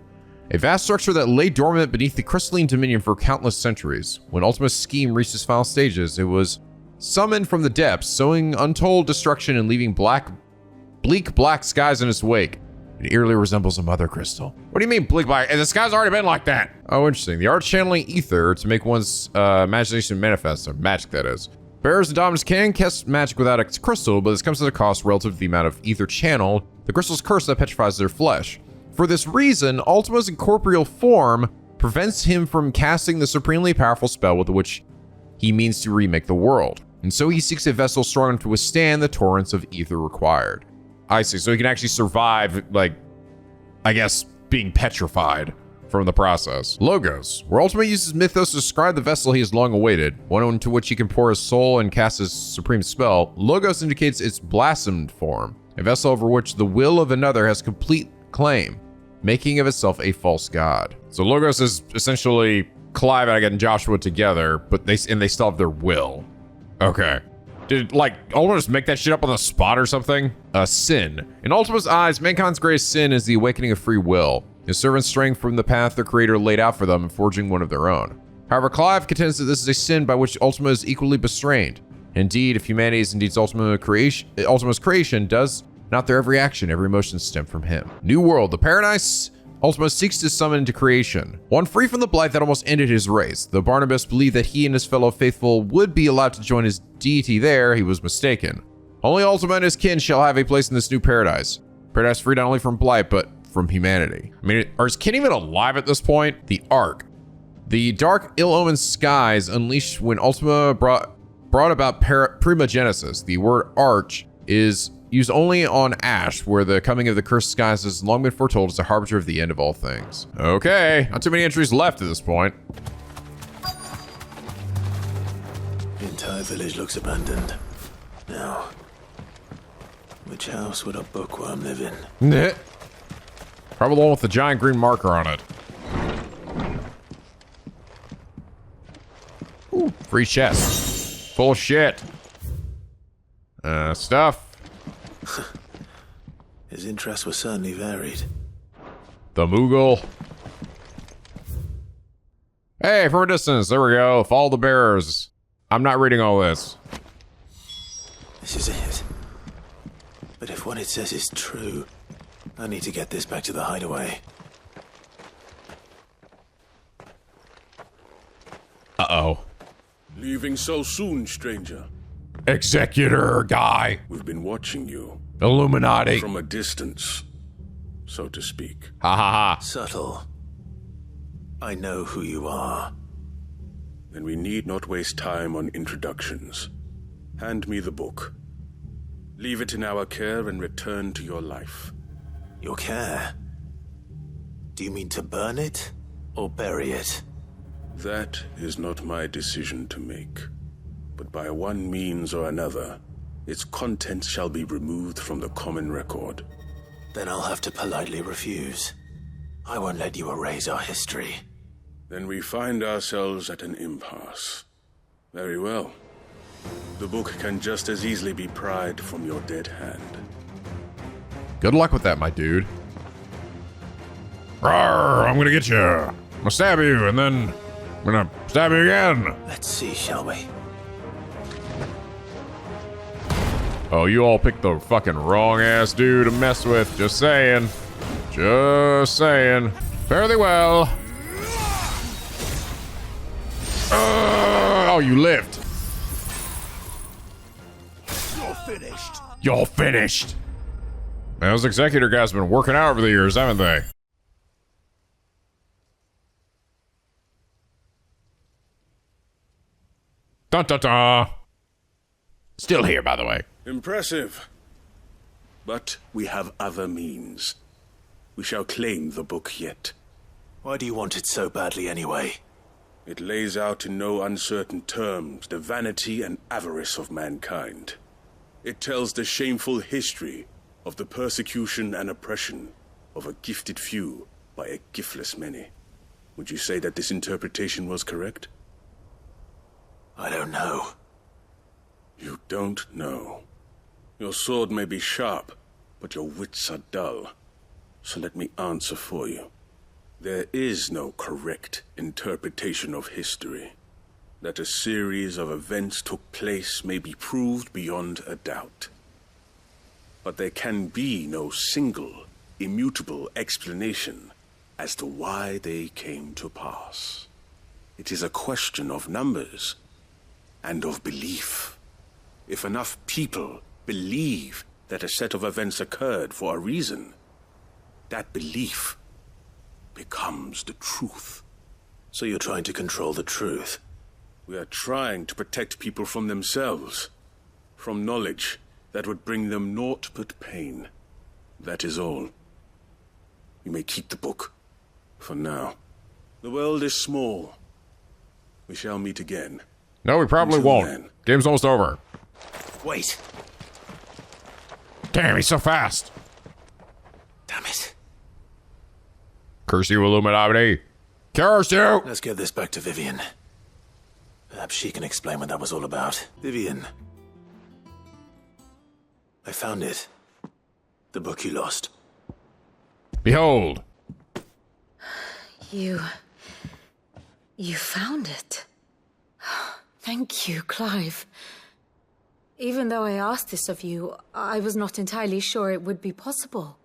A vast structure that lay dormant beneath the crystalline dominion for countless centuries. When Ultima's scheme reached its final stages, it was summoned from the depths, sowing untold destruction and leaving bleak black skies in its wake. It eerily resembles a mother crystal. What do you mean, bleak by? And this guy's already been like that. Oh, interesting. The art channeling ether to make one's imagination manifest, or magic that is. Bearers and dominants can cast magic without a crystal, but this comes at a cost relative to the amount of ether channeled. The crystal's curse that petrifies their flesh. For this reason, Ultima's incorporeal form prevents him from casting the supremely powerful spell with which he means to remake the world. And so he seeks a vessel strong enough to withstand the torrents of ether required. I see, so he can actually survive, like, I guess, being petrified from the process. Logos, where Ultima uses mythos to describe the vessel he has long awaited, one into which he can pour his soul and cast his supreme spell. Logos indicates its blasphemed form, a vessel over which the will of another has complete claim, making of itself a false god. So Logos is essentially Clive and Joshua together, but they still have their will. Okay. Did, like, Ultima just make that shit up on the spot or something? Sin. In Ultima's eyes, mankind's greatest sin is the awakening of free will. His servants straying from the path their creator laid out for them and forging one of their own. However, Clive contends that this is a sin by which Ultima is equally bestrained. Indeed, if humanity is indeed Ultima's creation, does not their every action, every emotion stem from him? New world, the paradise Ultima seeks to summon into creation. One free from the blight that almost ended his race. Though Barnabas believed that he and his fellow faithful would be allowed to join his deity there, he was mistaken. Only Ultima and his kin shall have a place in this new paradise. Paradise free not only from blight, but from humanity. I mean, are his kin even alive at this point? The Ark. The dark, ill-omened skies unleashed when Ultima brought about primogenesis. The word arch is used only on Ash, where the coming of the cursed skies has long been foretold as a harbinger of the end of all things. Okay, not too many entries left at this point. The entire village looks abandoned. Now, which house would a bookworm live in? Probably the one with the giant green marker on it. Ooh, free chest. Full of shit. Stuff. His interests were certainly varied. The Moogle. Hey, from a distance, there we go. Follow the bearers. I'm not reading all this. This is it. But if what it says is true, I need to get this back to the hideaway. Uh-oh. Leaving so soon, stranger? Executor guy. We've been watching you. Illuminati. From a distance, so to speak. Ha ha ha. Subtle. I know who you are. Then we need not waste time on introductions. Hand me the book. Leave it in our care and return to your life. Your care? Do you mean to burn it or bury it? That is not my decision to make. But by one means or another, its contents shall be removed from the common record. Then I'll have to politely refuse. I won't let you erase our history. Then we find ourselves at an impasse. Very well. The book can just as easily be pried from your dead hand. Good luck with that, my dude. Rawr, I'm gonna get you. I'm gonna stab you, and then I'm gonna stab you again. Let's see, shall we? Oh, you all picked the fucking wrong ass dude to mess with. Just saying. Just saying. Fare thee well. Oh, you lived. You're finished. Y'all finished. Man, those executor guys have been working out over the years, haven't they? Dun dun dun. Still here, by the way. Impressive. But we have other means. We shall claim the book yet. Why do you want it so badly anyway? It lays out in no uncertain terms the vanity and avarice of mankind. It tells the shameful history of the persecution and oppression of a gifted few by a giftless many. Would you say that this interpretation was correct? I don't know. You don't know. Your sword may be sharp, but your wits are dull. So let me answer for you. There is no correct interpretation of history. That a series of events took place may be proved beyond a doubt. But there can be no single immutable explanation as to why they came to pass. It is a question of numbers and of belief. If enough people believe that a set of events occurred for a reason, that belief becomes the truth. So you're trying to control the truth? We are trying to protect people from themselves, from knowledge that would bring them naught but pain. That is all. You may keep the book, for now. The world is small. We shall meet again. No, we probably Until won't. then. Game's almost over. Wait. Damn, he's so fast. Damn it. Curse you, Illuminati. Curse you! Let's get this back to Vivian. Perhaps she can explain what that was all about. Vivian. I found it. The book you lost. Behold. You found it. Thank you, Clive. Even though I asked this of you, I was not entirely sure it would be possible.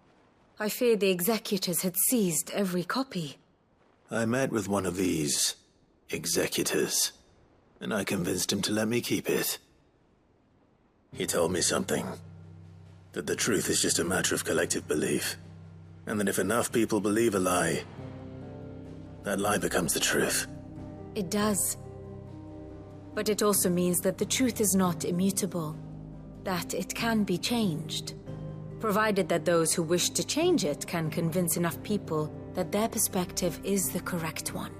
I feared the executors had seized every copy. I met with one of these executors, and I convinced him to let me keep it. He told me something. That the truth is just a matter of collective belief. And that if enough people believe a lie, that lie becomes the truth. It does. But it also means that the truth is not immutable. That it can be changed. Provided that those who wish to change it can convince enough people that their perspective is the correct one.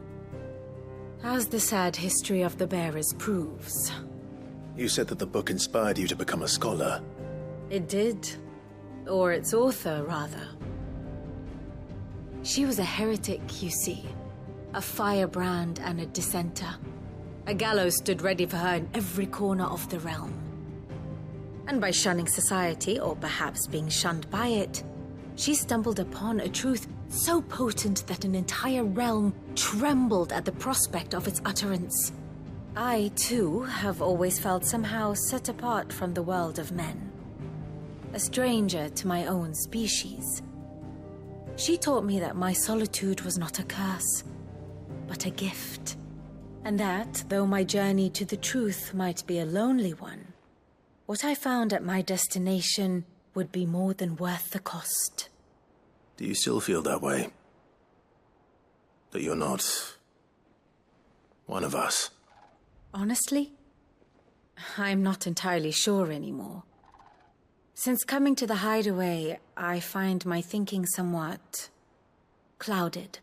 As the sad history of the bearers proves. You said that the book inspired you to become a scholar. It did. Or its author, rather. She was a heretic, you see. A firebrand and a dissenter. A gallows stood ready for her in every corner of the realm. And by shunning society, or perhaps being shunned by it, she stumbled upon a truth so potent that an entire realm trembled at the prospect of its utterance. I, too, have always felt somehow set apart from the world of men. A stranger to my own species. She taught me that my solitude was not a curse, but a gift. And that, though my journey to the truth might be a lonely one, what I found at my destination would be more than worth the cost. Do you still feel that way? That you're not one of us? Honestly, I'm not entirely sure anymore. Since coming to the hideaway, I find my thinking somewhat clouded.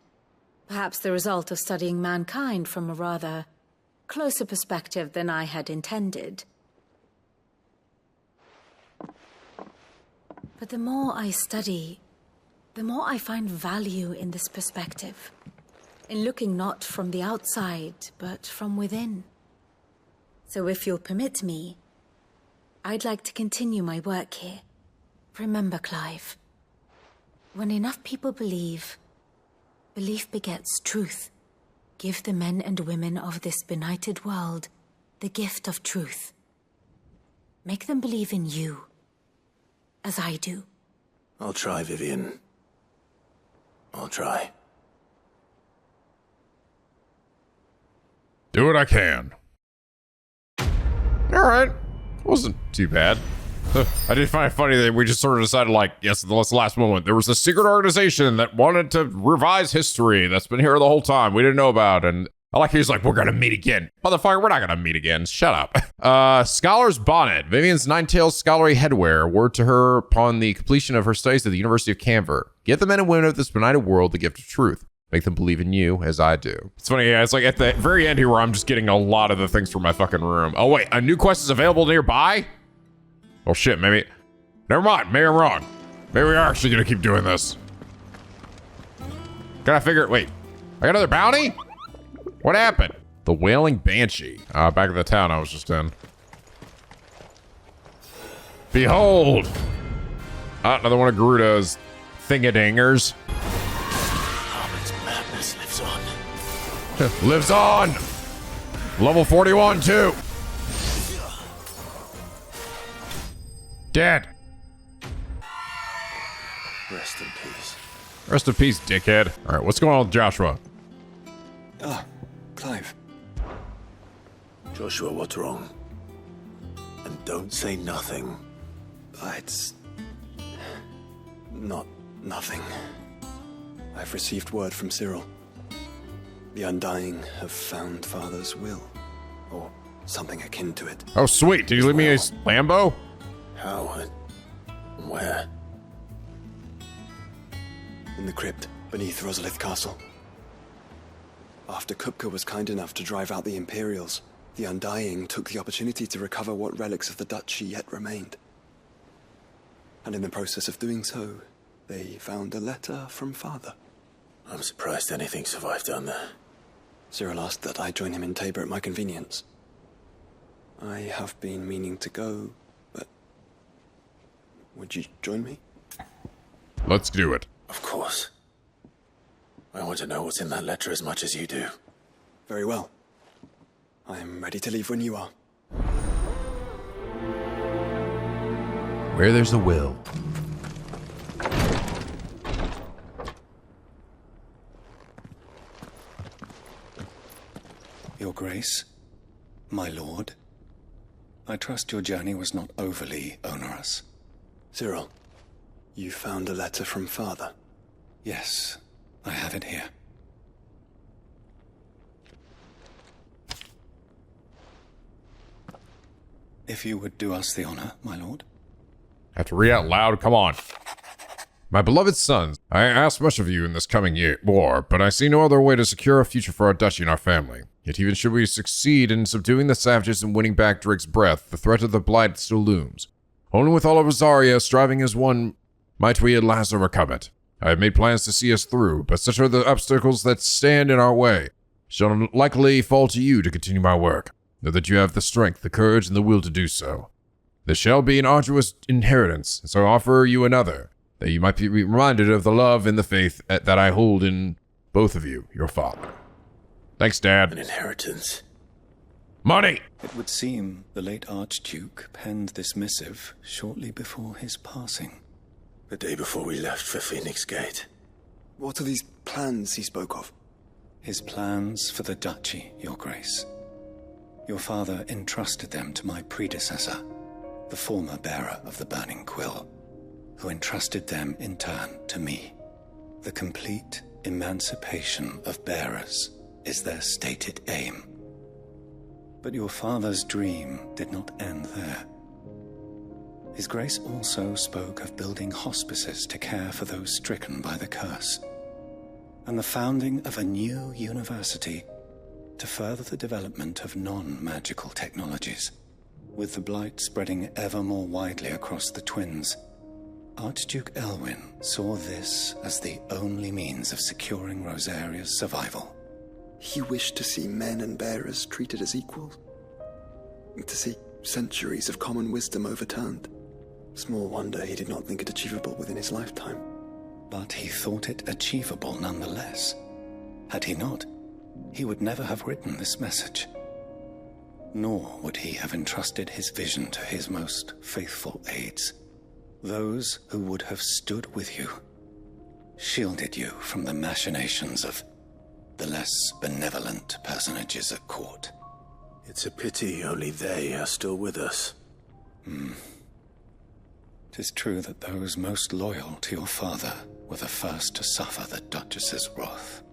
Perhaps the result of studying mankind from a rather closer perspective than I had intended. But the more I study, the more I find value in this perspective. In looking not from the outside, but from within. So if you'll permit me, I'd like to continue my work here. Remember, Clive, when enough people believe, belief begets truth. Give the men and women of this benighted world the gift of truth. Make them believe in you, as I do. I'll try, Vivian. I'll try. Do what I can. Alright. Wasn't too bad. I did find it funny that we just sort of decided, like, yes, that's the last moment. There was a secret organization that wanted to revise history that's been here the whole time we didn't know about. And I like he's like, we're gonna meet again. Motherfucker, we're not gonna meet again. Shut up. Scholar's Bonnet. Vivian's nine-tailed scholarly headwear. Word to her upon the completion of her studies at the University of Canver. Get the men and women of this benighted world the gift of truth. Make them believe in you as I do. It's funny, yeah, it's like at the very end here where I'm just getting a lot of the things from my fucking room. Oh wait, a new quest is available nearby? Oh shit, maybe. Never mind, maybe I'm wrong. Maybe we are actually gonna keep doing this. Gotta figure, wait. I got another bounty? What happened? The Wailing Banshee. Back at the town I was just in. Behold! Another one of Garuda's thingadingers. Madness lives on. Lives on! Level 41 too. Dead. Rest in peace. Rest in peace, dickhead. All right, what's going on with Joshua? Ah, Clive. Joshua, what's wrong? And don't say nothing. It's not nothing. I've received word from Cyril. The Undying have found Father's will, or something akin to it. Oh, sweet. Did you leave me a Lambo? How and where? In the crypt beneath Rosalith Castle. After Kupka was kind enough to drive out the Imperials, the Undying took the opportunity to recover what relics of the Duchy yet remained. And in the process of doing so, they found a letter from Father. I'm surprised anything survived down there. Cyril asked that I join him in Tabor at my convenience. I have been meaning to go, but... would you join me? Let's do it. Of course. I want to know what's in that letter as much as you do. Very well. I am ready to leave when you are. Where there's a will. Your Grace, my lord, I trust your journey was not overly onerous. Cyril, you found a letter from Father? Yes, I have it here. If you would do us the honor, my lord. I have to read out loud? Come on. My beloved sons, I ask much of you in this coming war, but I see no other way to secure a future for our duchy and our family. Yet even should we succeed in subduing the savages and winning back Drake's breath, the threat of the Blight still looms. Only with all of Rosaria striving as one, might we at last overcome it. I have made plans to see us through, but such are the obstacles that stand in our way. It shall likely fall to you to continue my work. Know that you have the strength, the courage, and the will to do so. This shall be an arduous inheritance, and so I offer you another, that you might be reminded of the love and the faith that I hold in both of you, your father. Thanks, Dad. An inheritance. Money! It would seem the late Archduke penned this missive shortly before his passing. The day before we left for Phoenix Gate. What are these plans he spoke of? His plans for the duchy, your grace. Your father entrusted them to my predecessor, the former bearer of the Burning Quill, who entrusted them in turn to me. The complete emancipation of bearers is their stated aim. But your father's dream did not end there. His Grace also spoke of building hospices to care for those stricken by the curse, and the founding of a new university to further the development of non-magical technologies. With the Blight spreading ever more widely across the Twins, Archduke Elwyn saw this as the only means of securing Rosaria's survival. He wished to see men and bearers treated as equals? To see centuries of common wisdom overturned? Small wonder he did not think it achievable within his lifetime. But he thought it achievable nonetheless. Had he not, he would never have written this message. Nor would he have entrusted his vision to his most faithful aides, those who would have stood with you, shielded you from the machinations of the less benevolent personages at court. It's a pity only they are still with us. 'Tis true that those most loyal to your father were the first to suffer the Duchess's wrath.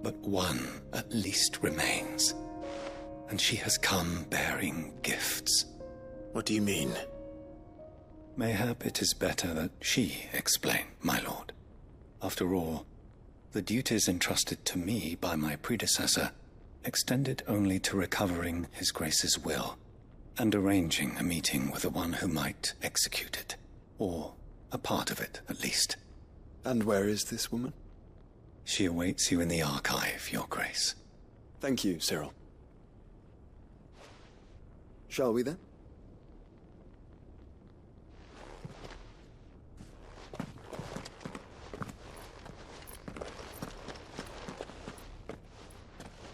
But one at least remains, and she has come bearing gifts. What do you mean? Mayhap it is better that she explain, my lord. After all, the duties entrusted to me by my predecessor extended only to recovering His Grace's will and arranging a meeting with the one who might execute it, or a part of it at least. And where is this woman? She awaits you in the archive, your grace. Thank you, Cyril. Shall we then?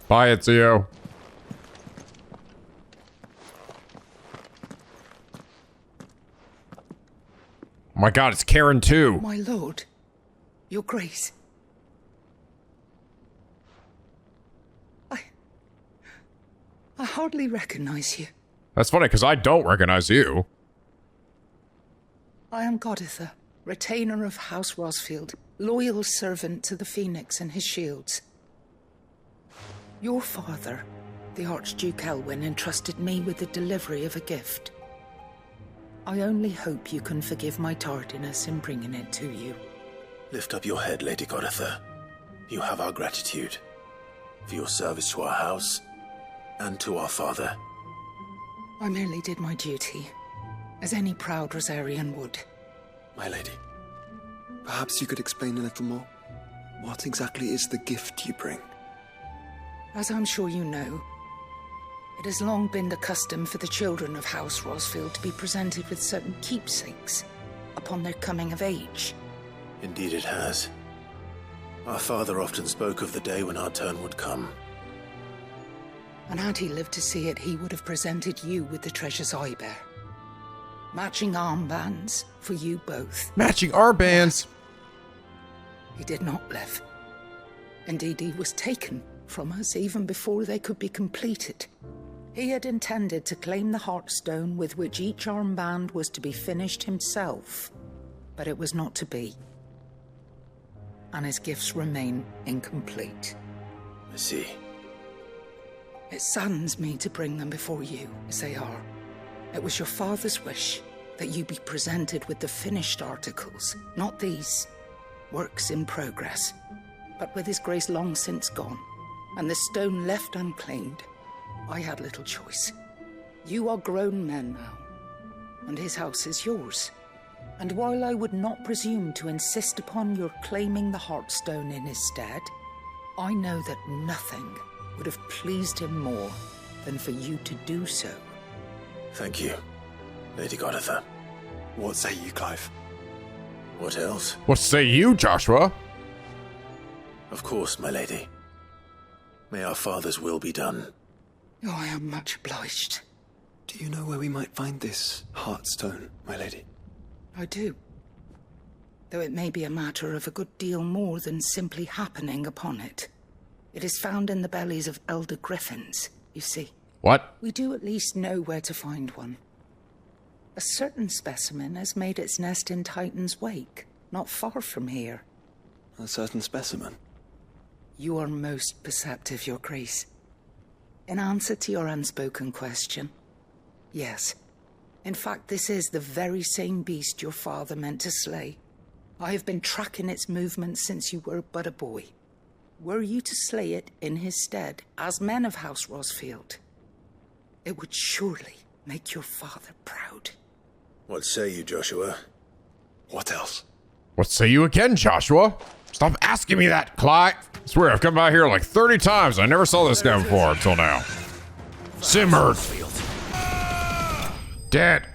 Bye, Ezio. Oh my god, it's Karen too. My lord, Your Grace. I hardly recognize you. That's funny, because I don't recognize you. I am Goditha, retainer of House Rosfield, loyal servant to the Phoenix and his shields. Your father, the Archduke Elwyn, entrusted me with the delivery of a gift. I only hope you can forgive my tardiness in bringing it to you. Lift up your head, Lady Goditha. You have our gratitude for your service to our house and to our father. I merely did my duty, as any proud Rosarian would. My lady, perhaps you could explain a little more? What exactly is the gift you bring? As I'm sure you know, it has long been the custom for the children of House Rosfield to be presented with certain keepsakes upon their coming of age. Indeed it has. Our father often spoke of the day when our turn would come. And had he lived to see it, he would have presented you with the treasures I bear. Matching armbands for you both. Matching armbands? He did not live. Indeed, he was taken from us even before they could be completed. He had intended to claim the Heartstone with which each armband was to be finished himself, but it was not to be. And his gifts remain incomplete. I see. It saddens me to bring them before you, as they are. It was your father's wish that you be presented with the finished articles, not these works in progress. But with his grace long since gone, and the stone left unclaimed, I had little choice. You are grown men now, and his house is yours. And while I would not presume to insist upon your claiming the Heartstone in his stead, I know that nothing would have pleased him more than for you to do so. Thank you, Lady Goditha. What say you, Clive? What else? What say you, Joshua? Of course, my lady. May our father's will be done. Oh, I am much obliged. Do you know where we might find this Heartstone, my lady? I do. Though it may be a matter of a good deal more than simply happening upon it. It is found in the bellies of elder griffins, you see. What? We do at least know where to find one. A certain specimen has made its nest in Titan's Wake, not far from here. A certain specimen? You are most perceptive, Your Grace. In answer to your unspoken question, yes. In fact, this is the very same beast your father meant to slay. I have been tracking its movements since you were but a boy. Were you to slay it in his stead, as men of House Rosfield, it would surely make your father proud. What say you, Joshua? What else? What say you again, Joshua? Stop asking me that, Clive. I swear, I've come by here like 30 times. I never saw this guy before until now. Simmered. Dead.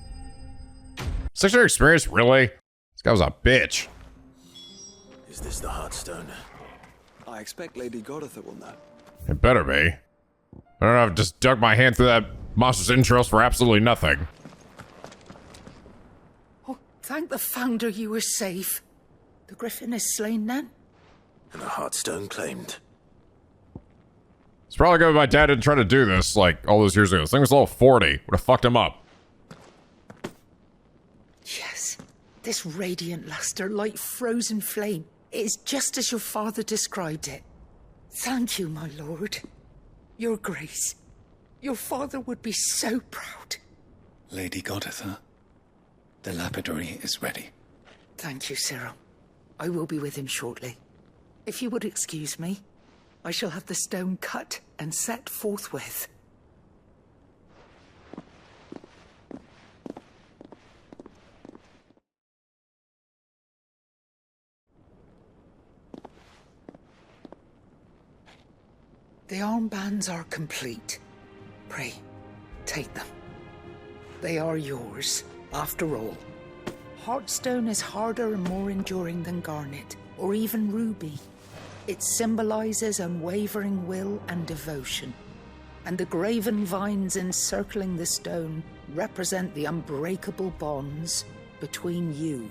6-year experience, really? This guy was a bitch. Is this the Heartstone? I expect Lady Goditha will know. It better be. I don't know, I've just dug my hand through that monster's entrails for absolutely nothing. Oh, thank the Founder you were safe. The Griffin is slain then? And the Heartstone claimed. It's probably good my dad didn't try to do this, like, all those years ago. This thing was level 40. Would have fucked him up. Yes. This radiant luster, like frozen flame, is just as your father described it. Thank you, my lord. Your Grace. Your father would be so proud. Lady Goditha, the lapidary is ready. Thank you, Cyril. I will be with him shortly. If you would excuse me, I shall have the stone cut and set forthwith. The armbands are complete. Pray, take them. They are yours, after all. Heartstone is harder and more enduring than garnet, or even ruby. It symbolizes unwavering will and devotion. And the graven vines encircling the stone represent the unbreakable bonds between you.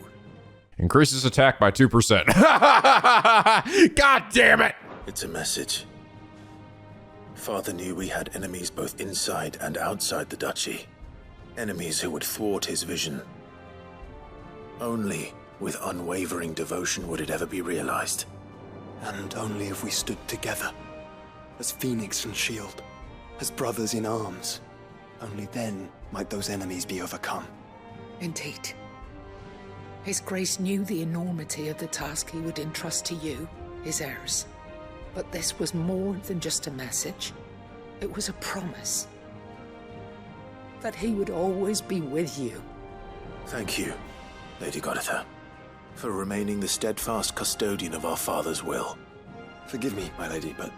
Increases attack by 2%. God damn it! It's a message. Father knew we had enemies both inside and outside the duchy. Enemies who would thwart his vision. Only with unwavering devotion would it ever be realized. And only if we stood together, as Phoenix and Shield, as brothers in arms. Only then might those enemies be overcome. Indeed. His Grace knew the enormity of the task he would entrust to you, his heirs. But this was more than just a message. It was a promise. That he would always be with you. Thank you, Lady Goditha, for remaining the steadfast custodian of our father's will. Forgive me, my lady, but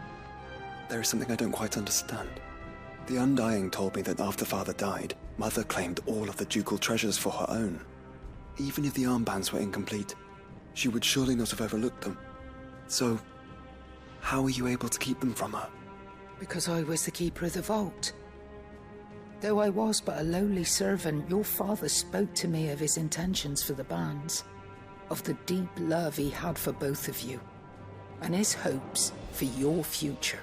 there is something I don't quite understand. The Undying told me that after Father died, Mother claimed all of the ducal treasures for her own. Even if the armbands were incomplete, she would surely not have overlooked them. So, how were you able to keep them from her? Because I was the keeper of the vault. Though I was but a lowly servant, your father spoke to me of his intentions for the bands, of the deep love he had for both of you, and his hopes for your future.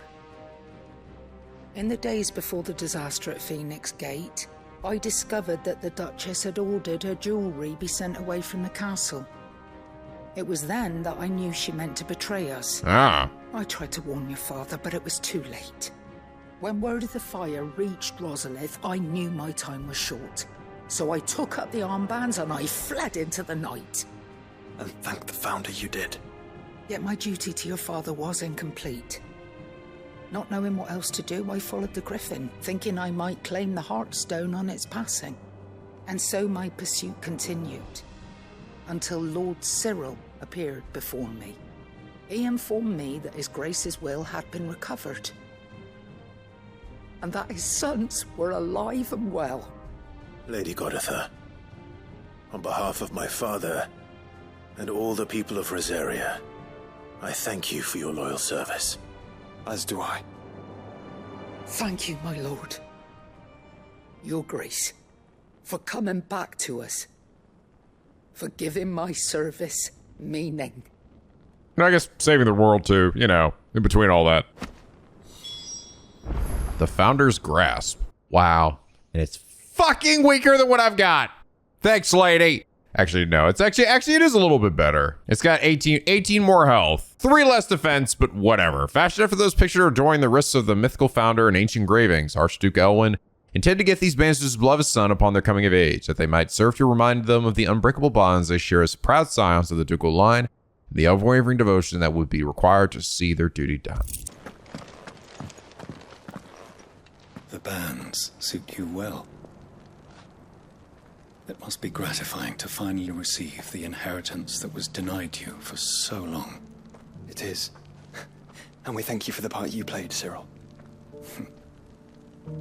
In the days before the disaster at Phoenix Gate, I discovered that the Duchess had ordered her jewelry be sent away from the castle. It was then that I knew she meant to betray us. Ah. I tried to warn your father, but it was too late. When word of the fire reached Rosalith, I knew my time was short. So I took up the armbands and I fled into the night. And thank the Founder you did. Yet my duty to your father was incomplete. Not knowing what else to do, I followed the Griffin, thinking I might claim the Heartstone on its passing. And so my pursuit continued, until Lord Cyril appeared before me. He informed me that His Grace's will had been recovered, and that his sons were alive and well. Lady Goditha, on behalf of my father and all the people of Rosaria, I thank you for your loyal service. As do I. Thank you, my lord. Your Grace, for coming back to us. For giving my service meaning. And I guess saving the world too, you know, in between all that. The Founder's Grasp. Wow. And it's fucking weaker than what I've got. Thanks, lady. Actually, no, it's actually it is a little bit better. It's got 18 more health, 3 less defense, but whatever. Fashioned after those pictured during the risks of the mythical founder and ancient engravings, Archduke Elwyn intended to get these bands to his beloved son upon their coming of age, that they might serve to remind them of the unbreakable bonds they share as proud scions of the ducal line, and the unwavering devotion that would be required to see their duty done. The bands suit you well. It must be gratifying to finally receive the inheritance that was denied you for so long. It is. And we thank you for the part you played, Cyril.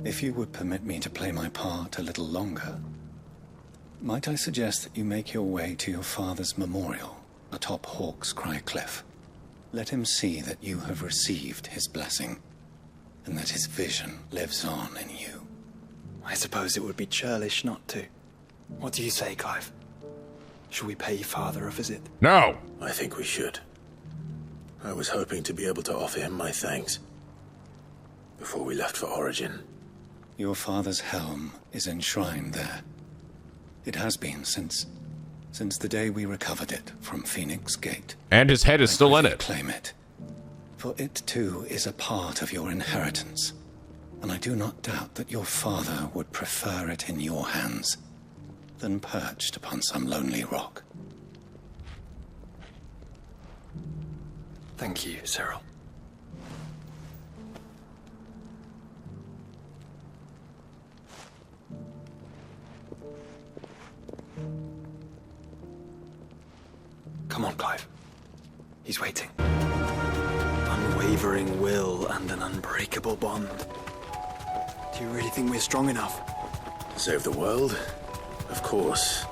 If you would permit me to play my part a little longer, might I suggest that you make your way to your father's memorial atop Hawk's Cry Cliff? Let him see that you have received his blessing, and that his vision lives on in you. I suppose it would be churlish not to. What do you say, Clive? Should we pay Father a visit? No! I think we should. I was hoping to be able to offer him my thanks before we left for Origin. Your father's helm is enshrined there. It has been since the day we recovered it from Phoenix Gate. And his head is still in it. Claim it. For it too is a part of your inheritance, and I do not doubt that your father would prefer it in your hands than perched upon some lonely rock. Thank you, Cyril. Come on, Clive. He's waiting. Unwavering will and an unbreakable bond. Do you really think we're strong enough? To save the world? Of course.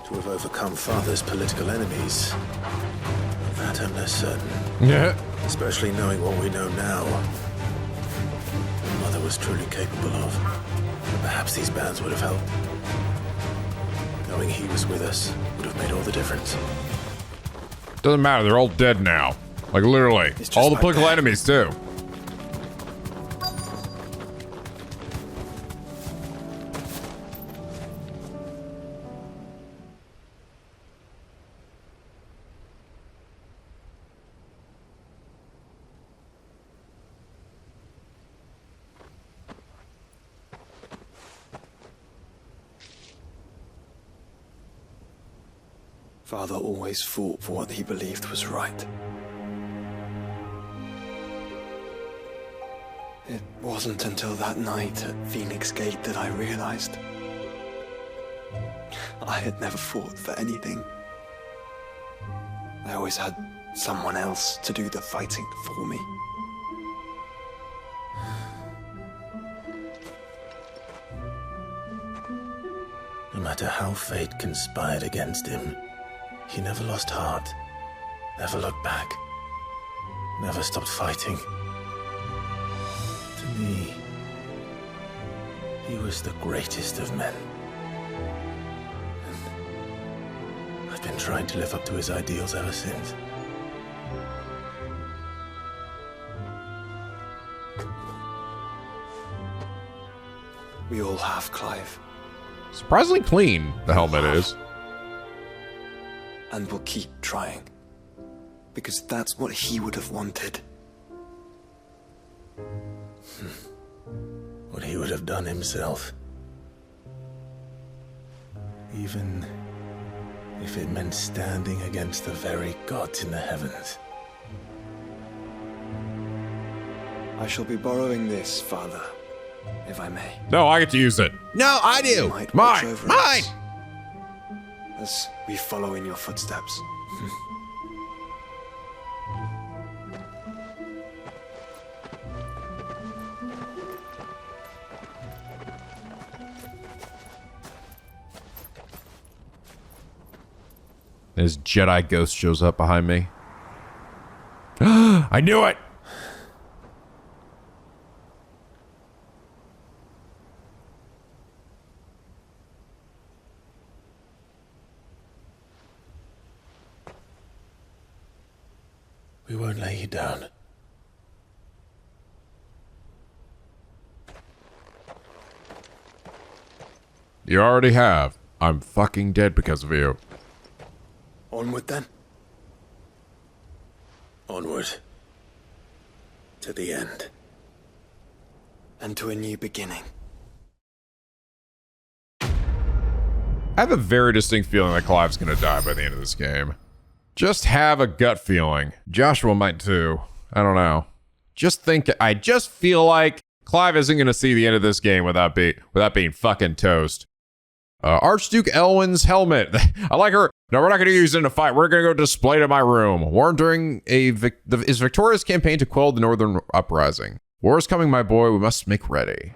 To have overcome Father's political enemies? That I'm less certain. Yeah. Especially knowing what we know now. Mother was truly capable of. But perhaps these bands would have helped. Knowing he was with us would have have made all the difference. Doesn't matter, they're all dead now. Like, literally. All the political enemies, too. Father always fought for what he believed was right. It wasn't until that night at Phoenix Gate that I realized I had never fought for anything. I always had someone else to do the fighting for me. No matter how fate conspired against him, he never lost heart, never looked back, never stopped fighting. To me, he was the greatest of men. And I've been trying to live up to his ideals ever since. We all have, Clive. Surprisingly clean, the helmet is. And we'll keep trying. Because that's what he would have wanted. What he would have done himself. Even if it meant standing against the very gods in the heavens. I shall be borrowing this, Father, if I may. No, I get to use it. No, I do. Mine. Mine. As we follow in your footsteps. His Jedi ghost shows up behind me. I knew it! We won't lay you down. You already have. I'm fucking dead because of you. Onward then. Onward. To the end. And to a new beginning. I have a very distinct feeling that Clive's gonna die by the end of this game. Just have a gut feeling. Joshua might too. I don't know. I just feel like Clive isn't gonna see the end of this game without being fucking toast. Archduke Elwyn's helmet. I like her. No, we're not going to use it in a fight. We're going to go display it in my room. Worn during his victorious campaign to quell the Northern Uprising. War is coming, my boy. We must make ready.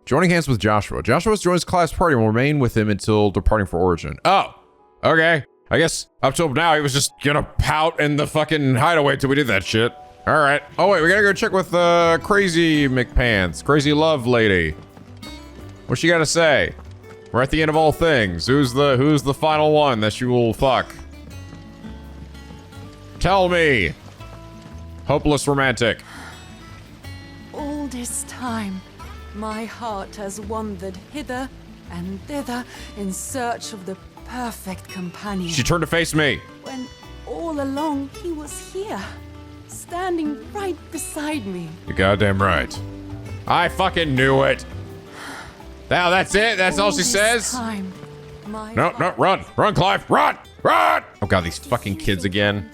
Joining hands with Joshua. Joshua joins Clive's party and will remain with him until departing for Origin. Oh, okay. I guess up till now he was just gonna pout in the fucking hideaway till we did that shit. All right. Oh wait, we gotta go check with Crazy McPants, Crazy Love Lady. What's she gotta say? We're at the end of all things. Who's the final one that you will fuck? Tell me. Hopeless romantic. All this time, my heart has wandered hither and thither in search of the perfect companion. She turned to face me. When all along he was here, standing right beside me. You're goddamn right. I fucking knew it. Now that's it? That's all she says? No, run! Run, Clive! Run! Run! Oh god, these fucking kids again.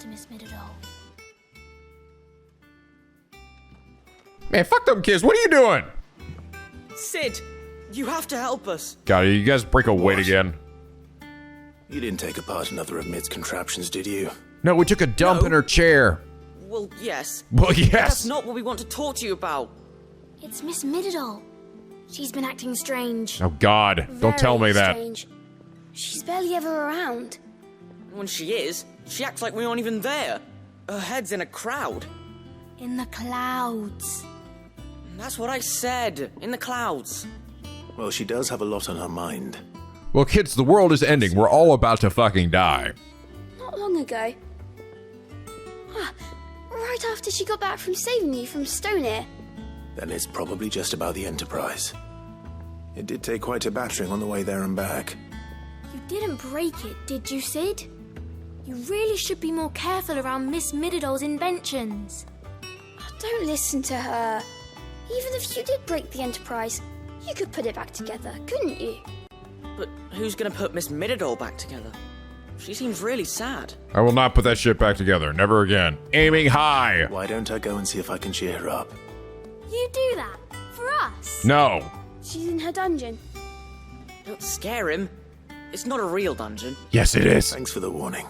Man, fuck them kids. What are you doing? Sid, you have to help us. God, you guys break a weight again. You didn't take apart another of Mid's contraptions, did you? No, we took a dump in her chair. Well, yes. Well, yes. But that's not what we want to talk to you about. It's Miss Midadol. She's been acting strange. Oh god, don't tell me that. Strange. She's barely ever around. When she is, she acts like we aren't even there. Her head's in a crowd. In the clouds. That's what I said. In the clouds. Well, she does have a lot on her mind. Well, kids, the world is ending. We're all about to fucking die. Not long ago. Right after she got back from saving you from Stonehenge. Then it's probably just about the Enterprise. It did take quite a battering on the way there and back. You didn't break it, did you, Sid? You really should be more careful around Miss Mididol's inventions. Don't listen to her. Even if you did break the Enterprise, you could put it back together, couldn't you? But who's gonna put Miss Mididol back together? She seems really sad. I will not put that shit back together. Never again. Aiming high. Why don't I go and see if I can cheer her up? You do that? For us? No. She's in her dungeon. Don't scare him. It's not a real dungeon. Yes, it is. Thanks for the warning.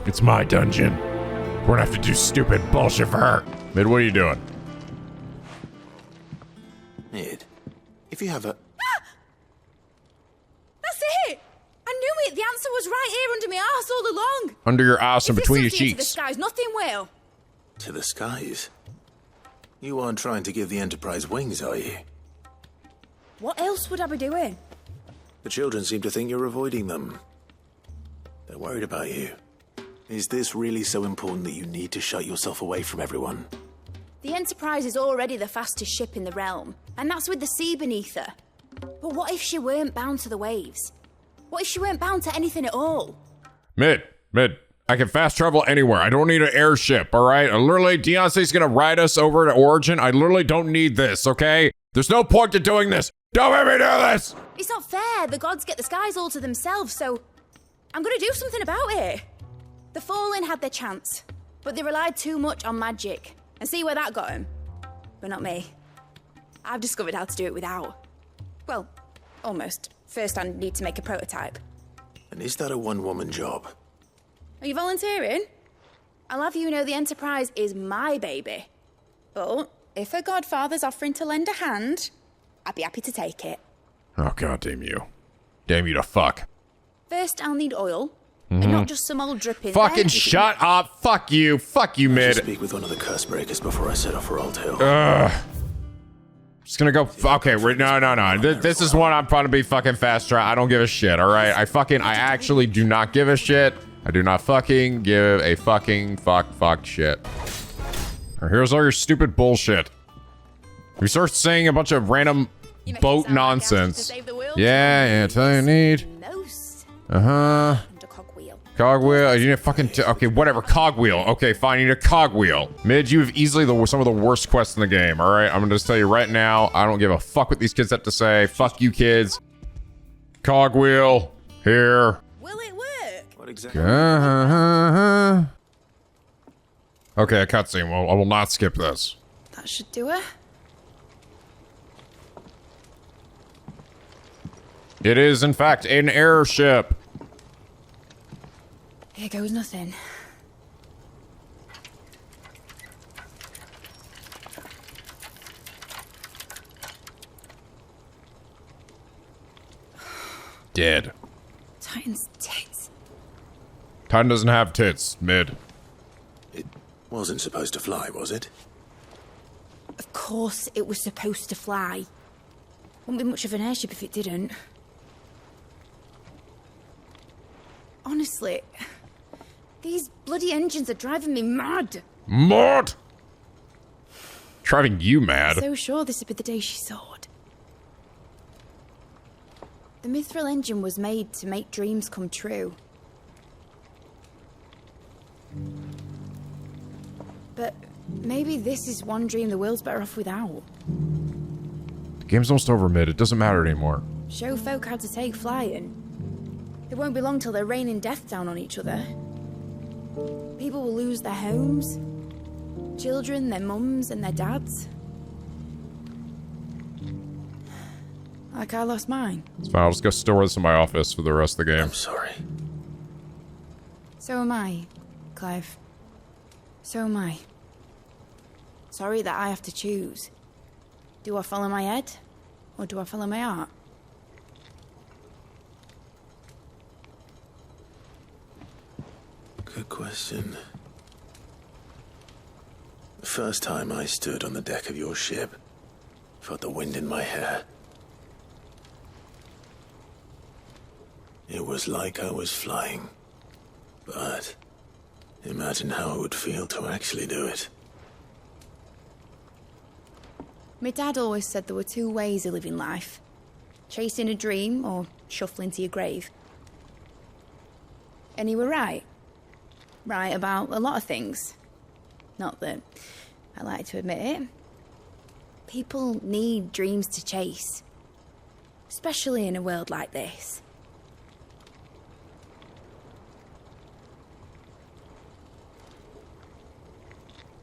It's my dungeon. We're gonna have to do stupid bullshit for her. Mid, what are you doing? Mid, if you have a... That's it! I knew it! The answer was right here under my arse all along! Under your ass and between your If this cheeks. to the skies, nothing will! To the skies? You aren't trying to give the Enterprise wings, are you? What else would I be doing? The children seem to think you're avoiding them. They're worried about you. Is this really so important that you need to shut yourself away from everyone? The Enterprise is already the fastest ship in the realm, and that's with the sea beneath her. But what if she weren't bound to the waves? What if she weren't bound to anything at all? Mid. I can fast travel anywhere. I don't need an airship, alright? Literally, Deontay's gonna ride us over to Origin. I literally don't need this, okay? There's no point to doing this. Don't make me do this! It's not fair. The gods get the skies all to themselves, so I'm gonna do something about it. The Fallen had their chance, but they relied too much on magic. And see where that got them? But not me. I've discovered how to do it without. Well, almost. First, I need to make a prototype. And is that a one-woman job? Are you volunteering? I'll have you know the Enterprise is my baby. But if a godfather's offering to lend a hand, I'd be happy to take it. Oh, god damn you. Damn you to fuck. First, I'll need oil. And not just some old dripping. Fucking shut up. Fuck you, Mid. Speak with one of the curse breakers before I set off for Old Hill. Just gonna go. Okay, no. This is one I'm trying to be fucking fast track. I don't give a shit, alright? I actually do not give a shit. I do not fucking give a fucking fuck shit. Alright, here's all your stupid bullshit. We start saying a bunch of random boat nonsense. Yeah, that's all you need. Cogwheel. You need a fucking. Okay, whatever. Cogwheel. Okay, fine. You need a cogwheel. Mid, you have easily some of the worst quests in the game. All right, I'm gonna just tell you right now. I don't give a fuck what these kids have to say. Fuck you, kids. Cogwheel here. Will it work? What exactly? Okay, a cutscene. Well, I will not skip this. That should do it. It is, in fact, an airship. Here goes nothing. Dead. Titan's tits. Titan doesn't have tits, Mid. It wasn't supposed to fly, was it? Of course it was supposed to fly. Wouldn't be much of an airship if it didn't. Honestly, these bloody engines are driving me mad. Mad? Driving you mad? So sure this would be the day she soared. The mithril engine was made to make dreams come true. But maybe this is one dream the world's better off without. The game's almost over, Mid. It doesn't matter anymore. Show folk how to take flying. It won't be long till they're raining death down on each other. People will lose their homes. Children, their mums and their dads. Like I lost mine. It's fine. I'll just go store this in my office for the rest of the game. I'm sorry. So am I, Clive. So am I. Sorry that I have to choose. Do I follow my head? Or do I follow my heart? Good question. The first time I stood on the deck of your ship, felt the wind in my hair. It was like I was flying. But imagine how it would feel to actually do it. My dad always said there were two ways of living life. Chasing a dream or shuffling to your grave. And he were right. Right about a lot of things. Not that I like to admit it. People need dreams to chase. Especially in a world like this.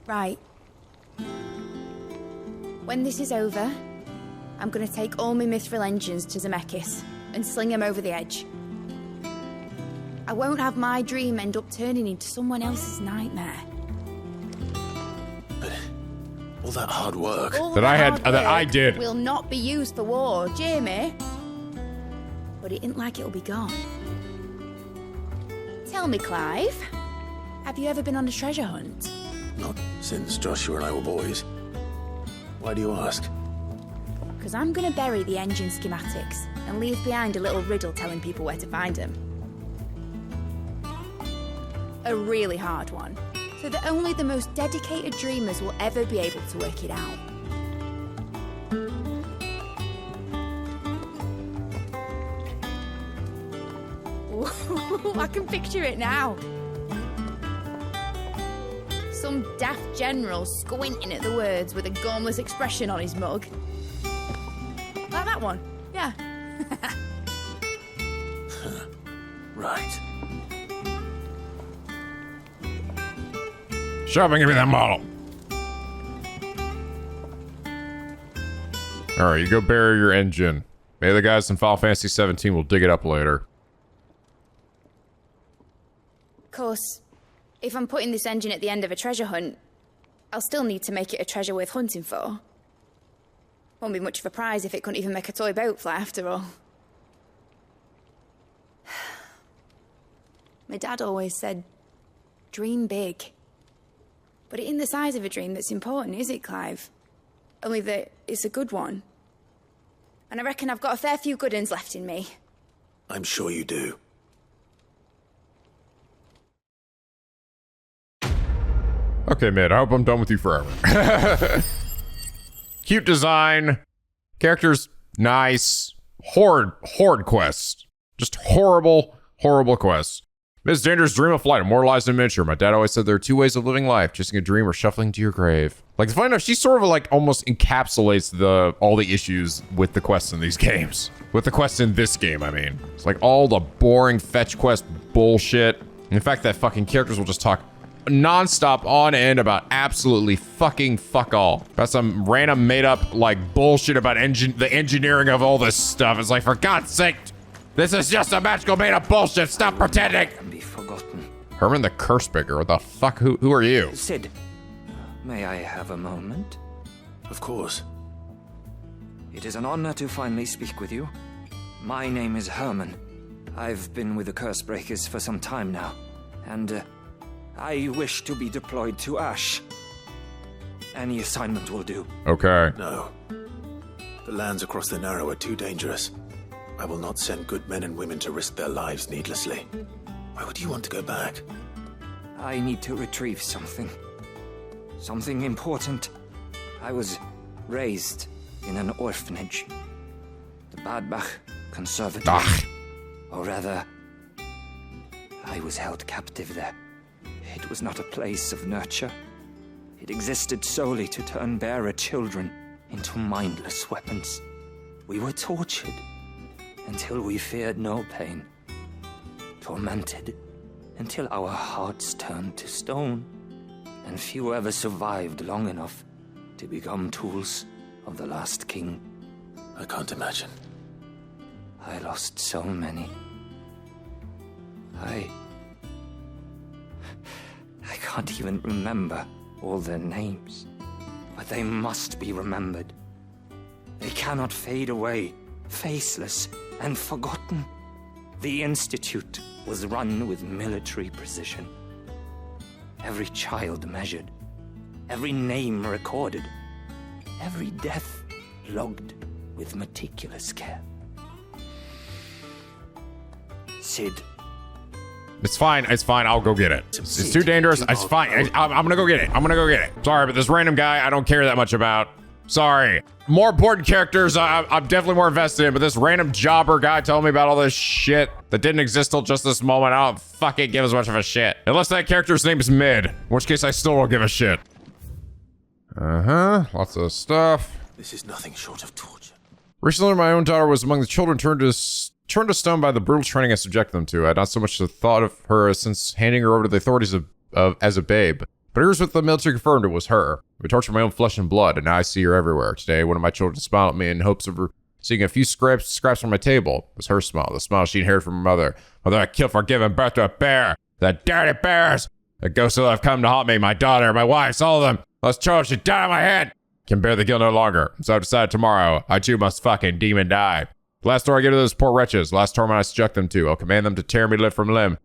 Right. When this is over, I'm gonna take all my mithril engines to Zemeckis and sling them over the edge. I won't have my dream end up turning into someone else's nightmare. But all that hard work that I did will not be used for war, Jamie. But it ain't like it'll be gone. Tell me, Clive, have you ever been on a treasure hunt? Not since Joshua and I were boys. Why do you ask? Because I'm going to bury the engine schematics and leave behind a little riddle telling people where to find them. A really hard one, so that only the most dedicated dreamers will ever be able to work it out. Ooh, I can picture it now. Some daft general squinting at the words with a gormless expression on his mug. Like that one, yeah. Right. Shove and give me that model. Alright, you go bury your engine. Maybe the guys in Final Fantasy XVII will dig it up later. Of course, if I'm putting this engine at the end of a treasure hunt, I'll still need to make it a treasure worth hunting for. Won't be much of a prize if it couldn't even make a toy boat fly after all. My dad always said, dream big. But it ain't the size of a dream that's important, is it, Clive? Only that it's a good one. And I reckon I've got a fair few good uns left in me. I'm sure you do. Okay, Mid, I hope I'm done with you forever. Cute design. Characters, nice. Horde quests. Just horrible quests. Ms. Danger's dream of flight, immortalized in miniature. My dad always said there are two ways of living life, chasing a dream or shuffling to your grave. Like, funny enough, she sort of like almost encapsulates all the issues with the quests in these games. With the quests in this game, I mean. It's like all the boring fetch quest bullshit. In fact, that fucking characters will just talk non-stop on end about absolutely fucking fuck all. About some random made up like bullshit about the engineering of all this stuff. It's like, for God's sake, this is just a magical made up bullshit. Stop pretending. Be forgotten. Herman the Cursebaker. What the fuck? Who are you? Sid, may I have a moment? Of course. It is an honor to finally speak with you. My name is Herman. I've been with the Cursebreakers for some time now, and I wish to be deployed to Ash. Any assignment will do. Okay. No. The lands across the Narrow are too dangerous. I will not send good men and women to risk their lives needlessly. Why would you want to go back? I need to retrieve something. Something important. I was raised in an orphanage. The Badbach Conservatory. Or rather, I was held captive there. It was not a place of nurture. It existed solely to turn bearer children into mindless weapons. We were tortured until we feared no pain. Tormented until our hearts turned to stone. And few ever survived long enough to become tools of the last king. I can't imagine. I lost so many. I can't even remember all their names. But they must be remembered. They cannot fade away, faceless and forgotten. The Institute was run with military precision. Every child measured, every name recorded, every death logged with meticulous care. Cid. It's fine. It's fine. I'll go get it. It's too dangerous. It's fine. I'm gonna go get it. I'm gonna go get it. Sorry, but this random guy I don't care that much about. Sorry. More important characters I'm definitely more invested in, but this random jobber guy telling me about all this shit that didn't exist till just this moment, I don't fucking give as much of a shit. Unless that character's name is Mid, in which case I still won't give a shit. Lots of stuff. This is nothing short of torture. Recently, my own daughter was among the children turned to stone by the brutal training I subjected them to. I had not so much the thought of her since handing her over to the authorities as a babe. But here's what the military confirmed: it was her. We tortured my own flesh and blood, and now I see her everywhere. Today, one of my children smiled at me in hopes of her seeing a few scraps from my table. It was her smile, the smile she inherited from her mother. Mother I killed for giving birth to a bear. The dirty bears! The ghosts that have come to haunt me, my daughter, my wife, all of them. Those children should die on my head. Can bear the guilt no longer. So I've decided tomorrow, I too must fucking demon die. The last door I give to those poor wretches, the last torment I subject them to, I'll command them to tear me limb from limb.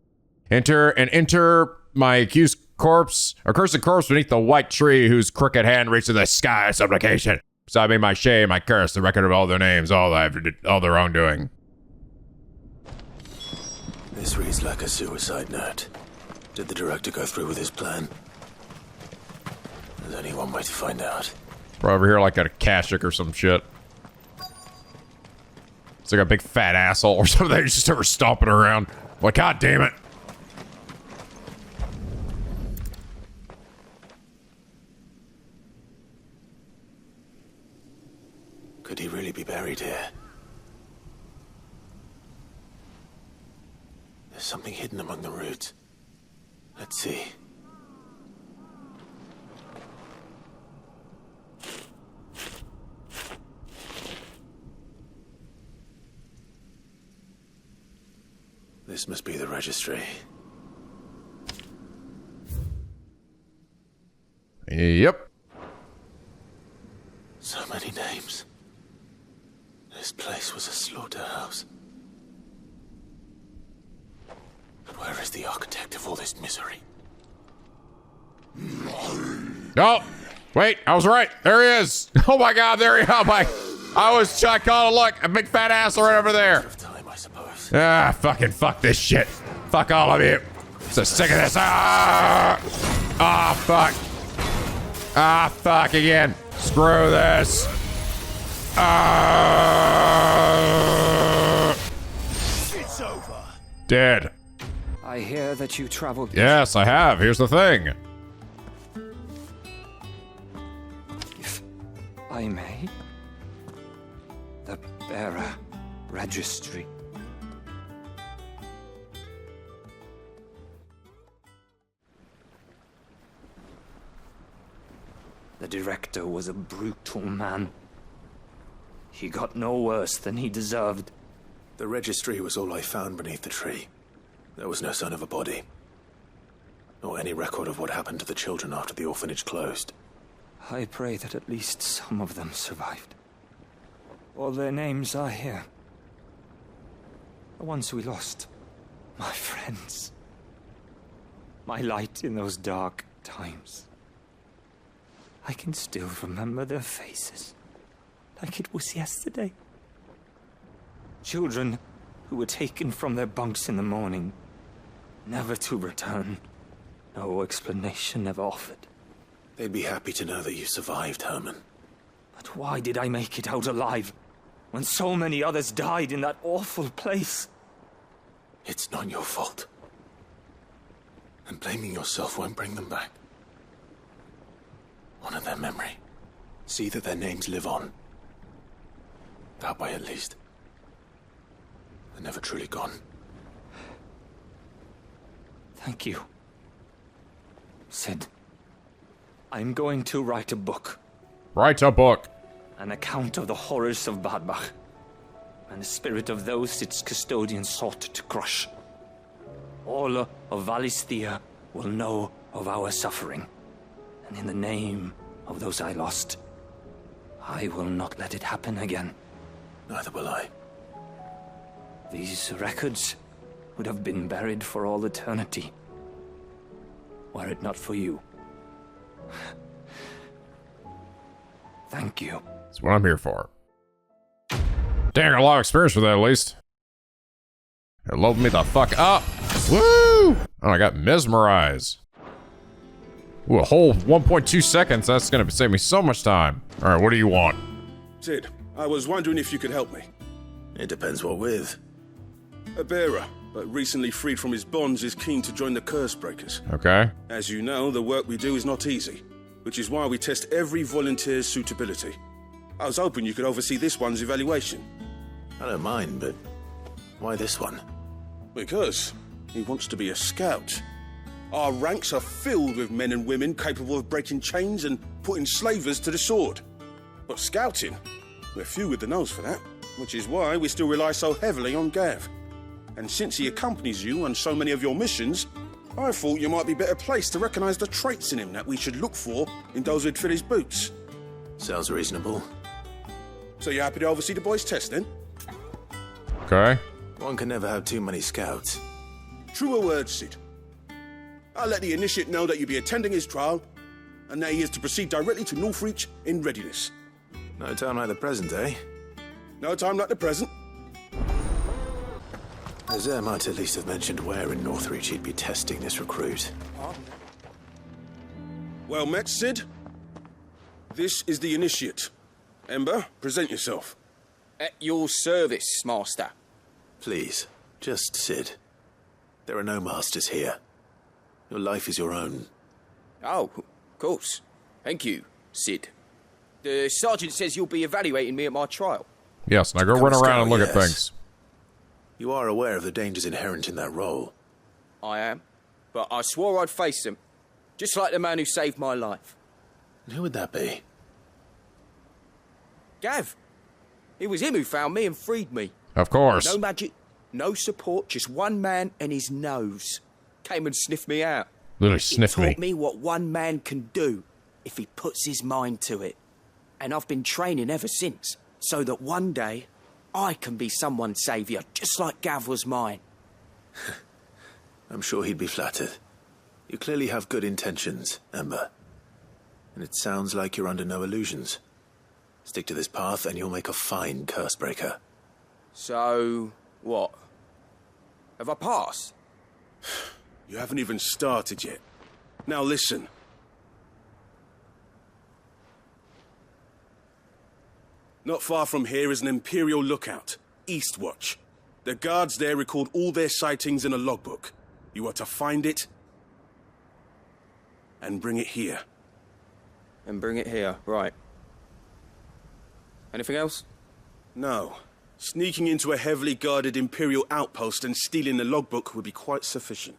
Enter my accused corpse, or cursed corpse beneath the white tree whose crooked hand reaches the sky of supplication. Beside me, my shame, my curse, the record of all their names, all their wrongdoing. This reads like a suicide note. Did the director go through with his plan? There's only one way to find out. Probably over here like a Akashic or some shit. It's like a big fat asshole or something. He's just ever stomping around. Like, god damn it. Could he really be buried here? There's something hidden among the roots. Let's see. This must be the registry. Yep. So many names. This place was a slaughterhouse. But where is the architect of all this misery? Oh, wait, I was right. There he is. Oh my god, there he is. I caught a look. A big fat ass right over there. Fuck this shit. Fuck all of you. So sick of this. Fuck. Fuck again. Screw this. It's over. Dead. I hear that you traveled. Yes, I have. Here's the thing. If I may. The bearer registry. The director was a brutal man. He got no worse than he deserved. The registry was all I found beneath the tree. There was no sign of a body. Nor any record of what happened to the children after the orphanage closed. I pray that at least some of them survived. All their names are here. The ones we lost. My friends. My light in those dark times. I can still remember their faces, like it was yesterday. Children who were taken from their bunks in the morning, never to return. No explanation ever offered. They'd be happy to know that you survived, Herman. But why did I make it out alive, when so many others died in that awful place? It's not your fault. And blaming yourself won't bring them back. Honor their memory. See that their names live on. That way, at least. They're never truly gone. Thank you. Cid, I'm going to write a book. Write a book. An account of the horrors of Badbach, and the spirit of those its custodians sought to crush. All of Valisthea will know of our suffering. And in the name of those I lost, I will not let it happen again. Neither will I. These records would have been buried for all eternity, were it not for you. Thank you. That's what I'm here for. Dang, a lot of experience with that, at least. It loaded me the fuck up. Woo! Oh, I got mesmerized. Ooh, a whole 1.2 seconds. That's gonna save me so much time. All right, what do you want? Sid, I was wondering if you could help me. It depends what with. A bearer, but recently freed from his bonds, is keen to join the Cursebreakers. Okay. As you know, the work we do is not easy, which is why we test every volunteer's suitability. I was hoping you could oversee this one's evaluation. I don't mind, but why this one? Because he wants to be a scout. Our ranks are filled with men and women capable of breaking chains and putting slavers to the sword. But scouting, we're few with the nose for that, which is why we still rely so heavily on Gav. And since he accompanies you on so many of your missions, I thought you might be better placed to recognize the traits in him that we should look for in those who'd fill his boots. Sounds reasonable. So you're happy to oversee the boys' test, then? Okay. One can never have too many scouts. Truer words, Sid. I'll let the initiate know that you'll be attending his trial, and that he is to proceed directly to Northreach in readiness. No time like the present, eh? No time like the present. Azir might at least have mentioned where in Northreach he'd be testing this recruit. Well met, Sid. This is the initiate. Ember, present yourself. At your service, Master. Please, just Sid. There are no masters here. Your life is your own. Oh, of course. Thank you, Sid. The sergeant says you'll be evaluating me at my trial. Yes, now go run around and look at things. You are aware of the dangers inherent in that role. I am. But I swore I'd face them. Just like the man who saved my life. And who would that be? Gav. It was him who found me and freed me. Of course. No magic, no support, just one man and his nose. Came and sniffed me out. Literally sniffed me. Taught me what one man can do if he puts his mind to it. And I've been training ever since, so that one day I can be someone's saviour, just like Gav was mine. I'm sure he'd be flattered. You clearly have good intentions, Ember. And it sounds like you're under no illusions. Stick to this path and you'll make a fine Cursebreaker. So, what? Have I passed? You haven't even started yet. Now listen. Not far from here is an Imperial lookout, Eastwatch. The guards there record all their sightings in a logbook. You are to find it and bring it here. And bring it here, right. Anything else? No. Sneaking into a heavily guarded Imperial outpost and stealing the logbook would be quite sufficient.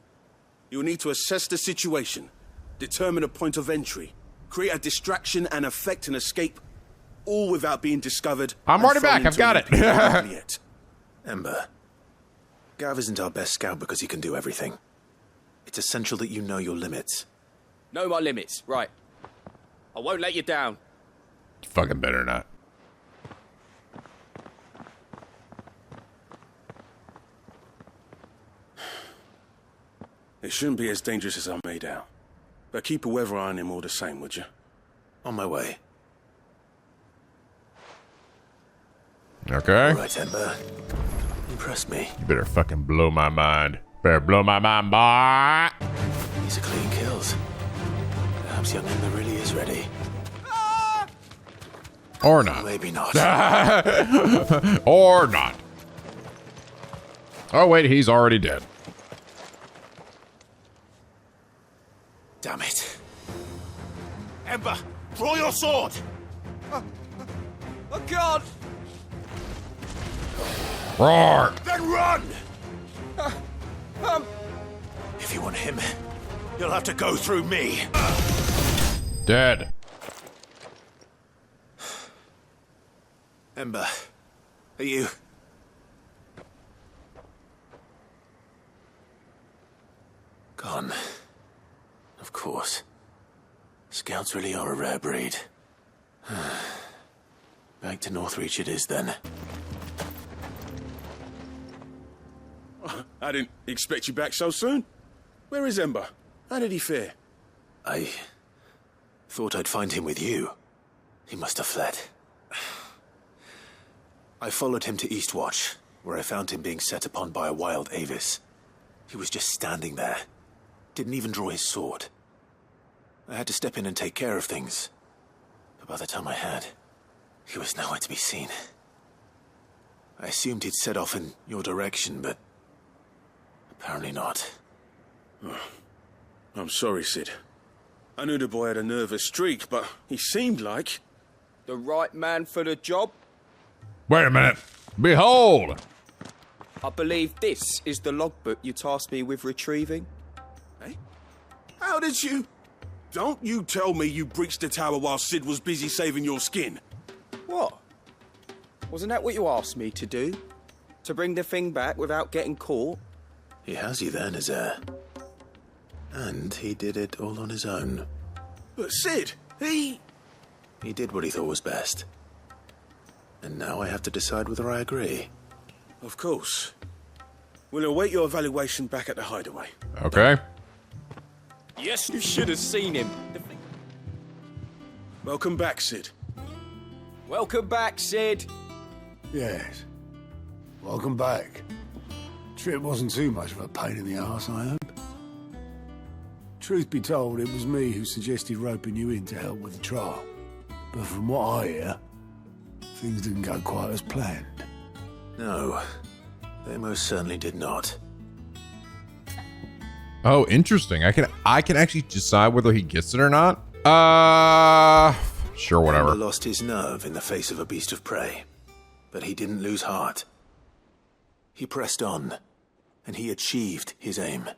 You'll need to assess the situation, determine a point of entry, create a distraction and effect an escape, all without being discovered. I'm already back, I've got it. Ember, Gav isn't our best scout because he can do everything. It's essential that you know your limits. Know my limits, right. I won't let you down. You fucking better not. It shouldn't be as dangerous as I made out. But keep a weather eye on him all the same, would you? On my way. Okay. All right, Ember. Impress me. You better fucking blow my mind. Better blow my mind, boy. These are clean kills. Perhaps young Ember really is ready. Or not. Maybe not. Or not. Oh, wait, he's already dead. Damn it. Ember, draw your sword! Oh, God! Roar! Then run! If you want him, you'll have to go through me. Dead. Ember, are you... Gone. Of course. Scouts really are a rare breed. Back to Northreach it is, then. I didn't expect you back so soon. Where is Ember? How did he fare? I thought I'd find him with you. He must have fled. I followed him to Eastwatch, where I found him being set upon by a wild Avis. He was just standing there. Didn't even draw his sword. I had to step in and take care of things. But by the time I had, he was nowhere to be seen. I assumed he'd set off in your direction, but apparently not. Oh, I'm sorry, Sid. I knew the boy had a nervous streak, but he seemed like... The right man for the job? Wait a minute. Behold! I believe this is the logbook you tasked me with retrieving. Eh? How did you... Don't you tell me you breached the tower while Sid was busy saving your skin. What? Wasn't that what you asked me to do? To bring the thing back without getting caught? He has you then, his heir. And he did it all on his own. But Sid, he did what he thought was best. And now I have to decide whether I agree. Of course. We'll await your evaluation back at the hideaway. Okay. Yes, you should have seen him. Welcome back, Sid. Welcome back, Sid. Yes. Welcome back. Trip wasn't too much of a pain in the arse, I hope. Truth be told, it was me who suggested roping you in to help with the trial. But from what I hear, things didn't go quite as planned. No, they most certainly did not. Oh, interesting. I can actually decide whether he gets it or not. Sure, whatever. He lost his nerve in the face of a beast of prey, but he didn't lose heart. He pressed on, and he achieved his aim.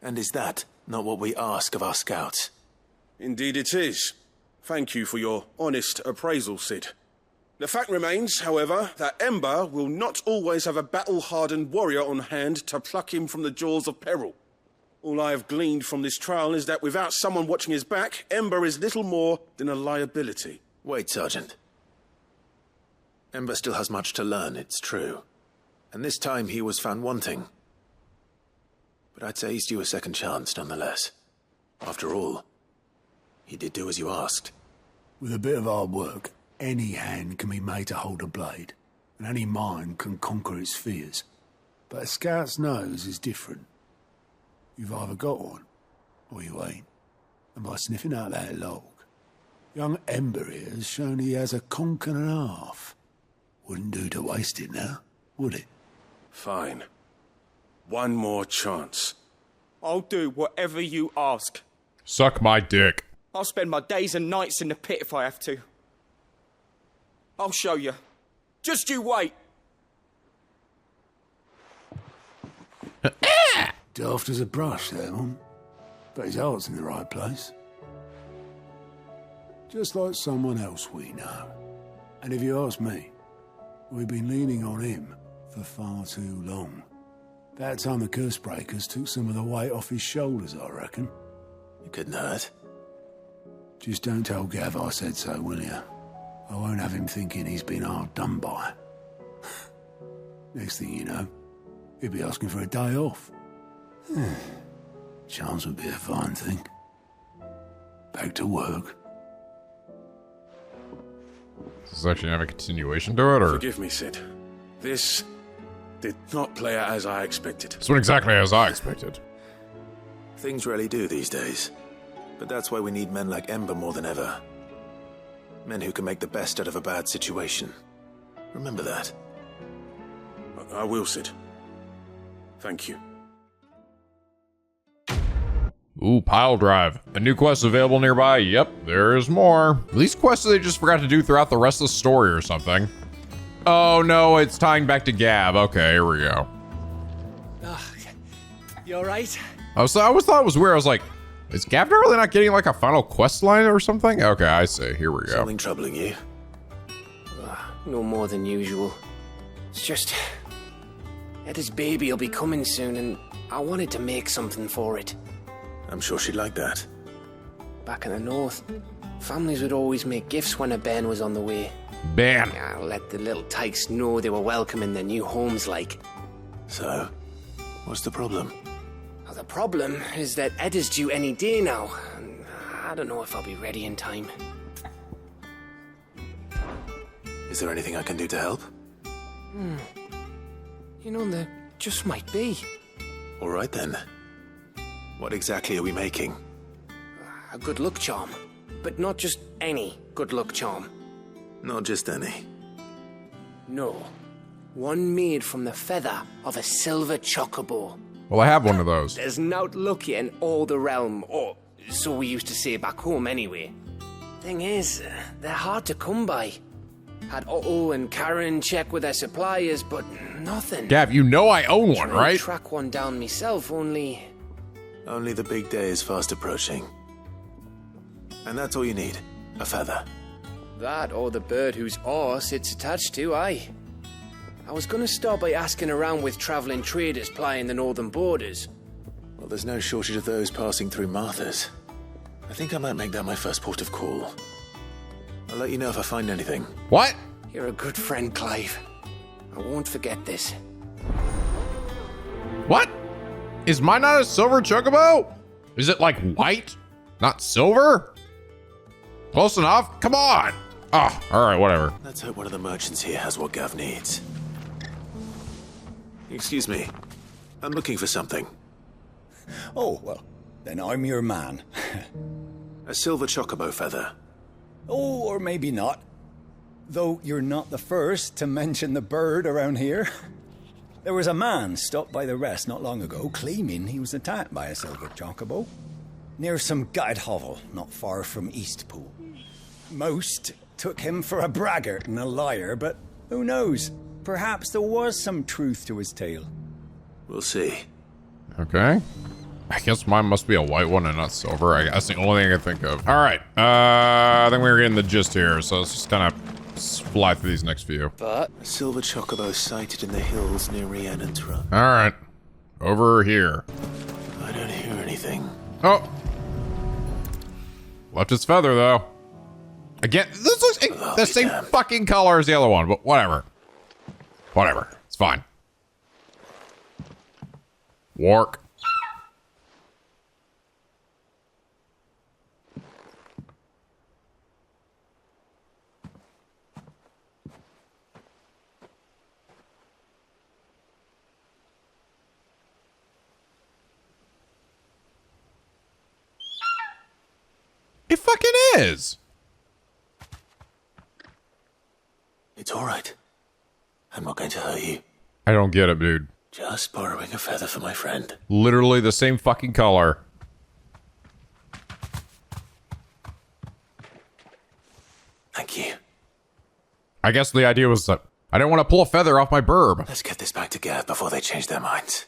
And is that not what we ask of our scouts? Indeed it is. Thank you for your honest appraisal, Sid. The fact remains, however, that Ember will not always have a battle-hardened warrior on hand to pluck him from the jaws of peril. All I have gleaned from this trial is that without someone watching his back, Ember is little more than a liability. Wait, Sergeant. Ember still has much to learn, it's true. And this time he was found wanting. But I'd say he's due a second chance, nonetheless. After all, he did do as you asked. With a bit of hard work, any hand can be made to hold a blade, and any mind can conquer its fears. But a scout's nose is different. You've either got one, or you ain't. And by sniffing out that log, young Ember here has shown he has a conch and a half. Wouldn't do to waste it now, would it? Fine. One more chance. I'll do whatever you ask. Suck my dick. I'll spend my days and nights in the pit if I have to. I'll show you. Just you wait. Daft as a brush, that one. But his heart's in the right place. Just like someone else we know. And if you ask me, we've been leaning on him for far too long. That time the curse breakers took some of the weight off his shoulders, I reckon. It couldn't hurt. Just don't tell Gav I said so, will you? I won't have him thinking he's been hard done by. Next thing you know, he'll be asking for a day off. Chance would be a fine thing. Back to work. Does this actually have a continuation to it, or? Forgive me, Sid. This did not play out as I expected. This went exactly as I expected. Things rarely do these days. But that's why we need men like Ember more than ever. Men who can make the best out of a bad situation. Remember that. I will, Sid. Thank you. Ooh, pile drive. A new quest available nearby. Yep, there's more. These quests they just forgot to do throughout the rest of the story or something. Oh no, it's tying back to Gab. Okay, here we go. You alright? I always thought it was weird. I was like, is Gab really not getting like a final quest line or something? Okay, I see. Here we go. Something troubling you? No more than usual. It's just... Eda's baby will be coming soon, and I wanted to make something for it. I'm sure she'd like that. Back in the north, families would always make gifts when a bairn was on the way. Bairn? Yeah, let the little tykes know they were welcome in their new homes, like. So, what's the problem? Well, the problem is that Eda's due any day now, and I don't know if I'll be ready in time. Is there anything I can do to help? You know, there just might be. All right then. What exactly are we making? A good luck charm. But not just any good luck charm. Not just any. No. One made from the feather of a silver chocobo. Well, I have one of those. There's naught lucky in all the realm, or so we used to say back home anyway. Thing is, they're hard to come by. Had Otto and Karen check with their suppliers, but nothing. Gav, you know I own one, Try right? to track one down myself, only... Only the big day is fast approaching. And that's all you need. A feather. That or the bird whose arse it's attached to, aye. I was gonna start by asking around with traveling traders plying the northern borders. Well, there's no shortage of those passing through Martha's. I think I might make that my first port of call. I'll let you know if I find anything. What? You're a good friend, Clive. I won't forget this. What? Is mine not a silver chocobo? Is it like white? Not silver? Close enough? Come on! Ah, alright, whatever. Let's hope one of the merchants here has what Gav needs. Excuse me. I'm looking for something. Oh, well, then I'm your man. A silver chocobo feather. Oh, or maybe not. Though you're not the first to mention the bird around here. There was a man stopped by the rest not long ago claiming he was attacked by a silver chocobo near some gutted hovel not far from Eastpool. Most took him for a braggart and a liar, but who knows? Perhaps there was some truth to his tale. We'll see. Okay. I guess mine must be a white one and not silver. That's the only thing I can think of. All right. I think we're getting the gist here, so let's just kind of fly through these next few. But a silver chocobo sighted in the hills near Rhiannon. All right. Over here. I don't hear anything. Oh. Left its feather, though. Again, this looks the same fucking color as the other one, but whatever. Whatever. It's fine. Wark. It fucking is. It's all right. I'm not going to hurt you. I don't get it, dude. Just borrowing a feather for my friend. Literally the same fucking color. Thank you. I guess the idea was that I didn't want to pull a feather off my burb. Let's get this back to Gav before they change their minds.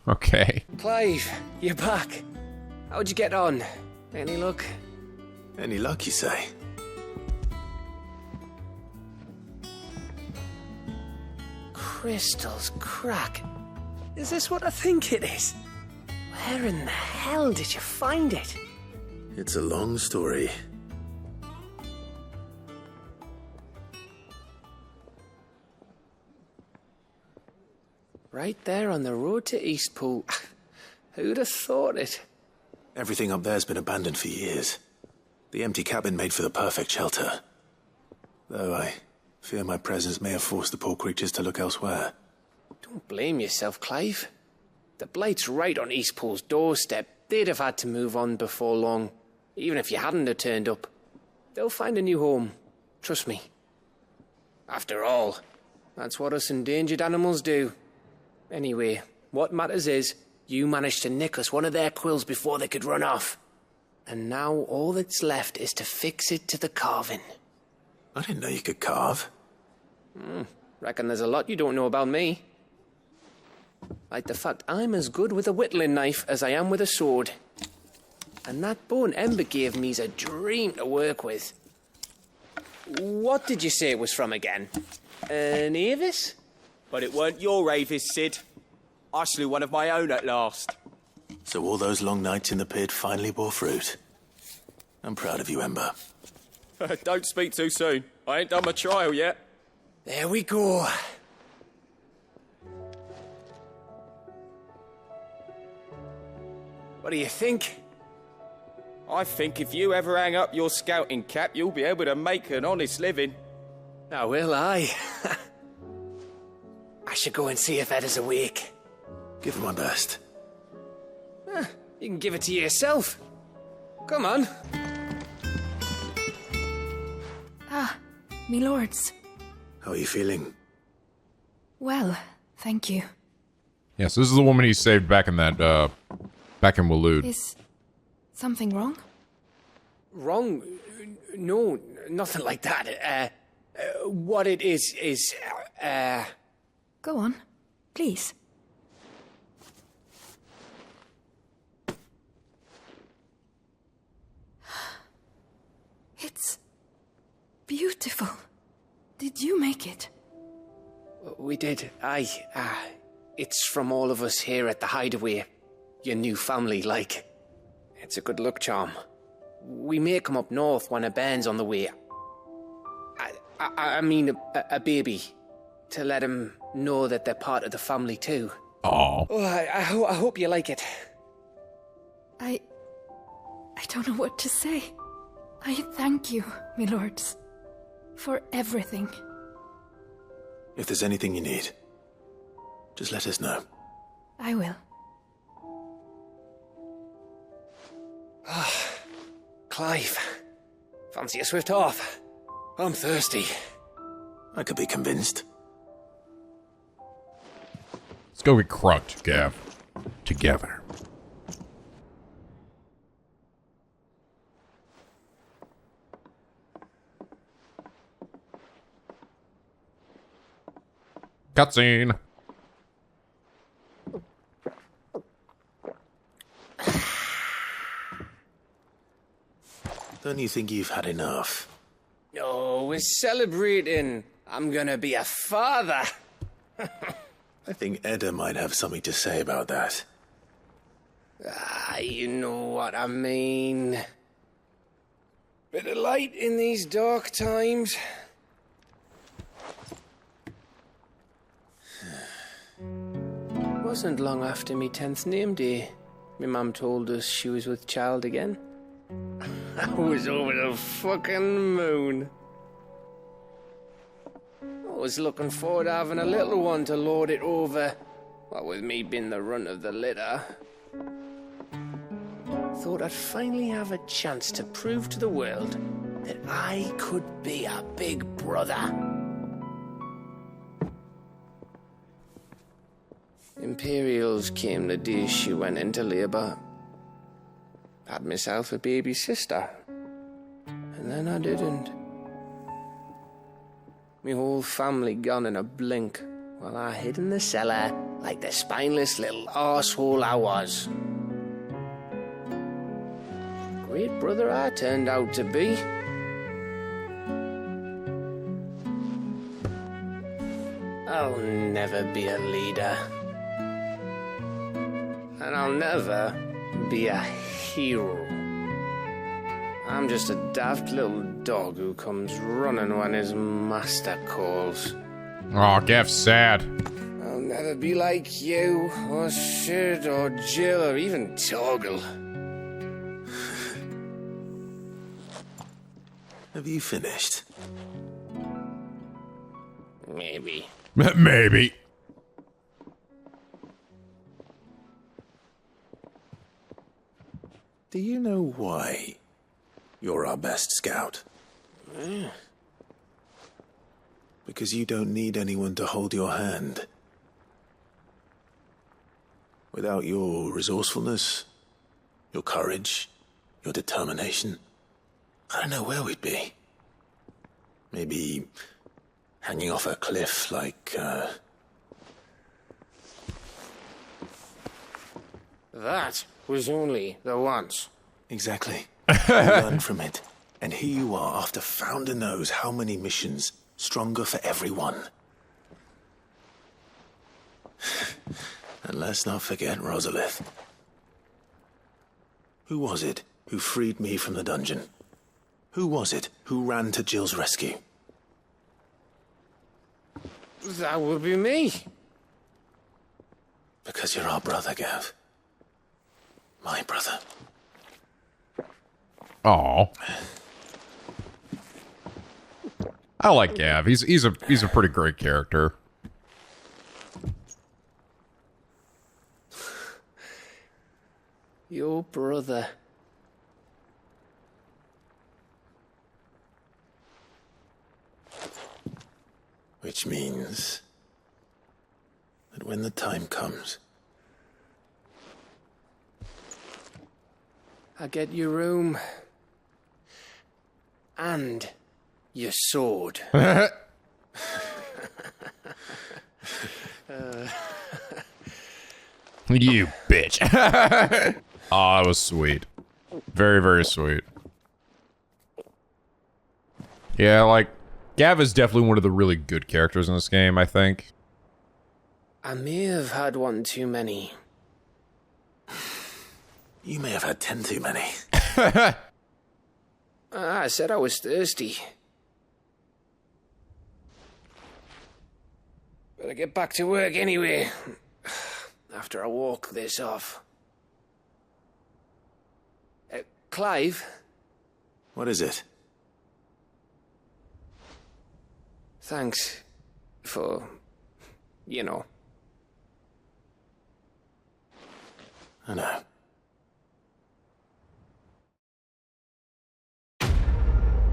Okay. Clive, you're back. How'd you get on? Any luck? Any luck, you say? Crystal's crack. Is this what I think it is? Where in the hell did you find it? It's a long story. Right there on the road to Eastpool. Who'd have thought it? Everything up there's been abandoned for years. The empty cabin made for the perfect shelter. Though I fear my presence may have forced the poor creatures to look elsewhere. Don't blame yourself, Clive. The Blight's right on Eastpool's doorstep. They'd have had to move on before long, even if you hadn't have turned up. They'll find a new home. Trust me. After all, that's what us endangered animals do. Anyway, what matters is, you managed to nick us one of their quills before they could run off. And now all that's left is to fix it to the carving. I didn't know you could carve. Reckon there's a lot you don't know about me. Like the fact I'm as good with a whittling knife as I am with a sword. And that bone Ember gave me's a dream to work with. What did you say it was from again? An Avis? But it weren't your Avis, Sid. I slew one of my own at last. So all those long nights in the pit finally bore fruit. I'm proud of you, Ember. Don't speak too soon. I ain't done my trial yet. There we go. What do you think? I think if you ever hang up your scouting cap, you'll be able to make an honest living. Now will I? I should go and see if Ed is awake. Give it my best. You can give it to yourself. Come on. Ah, me lords. How are you feeling? Well, thank you. Yes, this is the woman he saved back in that, back in Waloed. Is something wrong? Wrong? No, nothing like that. What it is, Go on, please. It's beautiful. Did you make it? We did. It's from all of us here at the Hideaway. Your new family, like. It's a good luck charm. We may come up north when a band's on the way. I mean a baby. To let him know that they're part of the family too. Aww. Oh, I hope you like it. I don't know what to say. I thank you, my lords, for everything. If there's anything you need, just let us know. I will. Clive, fancy a swift off? I'm thirsty. I could be convinced. Let's go get crunked, Gav. Together. Cutscene. Don't you think you've had enough? Oh, we're celebrating. I'm gonna be a father. I think Edda might have something to say about that. You know what I mean. Bit of light in these dark times. Wasn't long after me 10th name day. My mum told us she was with child again. I was over the fucking moon. I was looking forward to having a little one to lord it over. What with me being the runt of the litter. Thought I'd finally have a chance to prove to the world that I could be a big brother. Imperials came the day she went into labour. Had myself a baby sister. And then I didn't. Me whole family gone in a blink, while I hid in the cellar like the spineless little arsehole I was. Great brother I turned out to be. I'll never be a leader. And I'll never be a hero. I'm just a daft little dog who comes running when his master calls. Aw, Gav's sad. I'll never be like you, or Sid, or Jill, or even Torgal. Have you finished? Maybe. Maybe. Do you know why you're our best scout? Because you don't need anyone to hold your hand. Without your resourcefulness, your courage, your determination, I don't know where we'd be. Maybe hanging off a cliff like, That was only the once. Exactly. You learn from it. And here you are after founder knows how many missions, stronger for everyone. And let's not forget Rosalith. Who was it who freed me from the dungeon? Who was it who ran to Jill's rescue? That would be me. Because you're our brother, Gav. My brother. Aw. I like Gav. He's a pretty great character. Your brother. Which means that when the time comes, I get your room. And your sword. You bitch. Oh, that was sweet. Very, very sweet. Yeah, like, Gav is definitely one of the really good characters in this game, I think. I may have had one too many. you may have had 10 too many. I said I was thirsty. Better get back to work anyway. After I walk this off. Clive? What is it? Thanks for, you know. I know.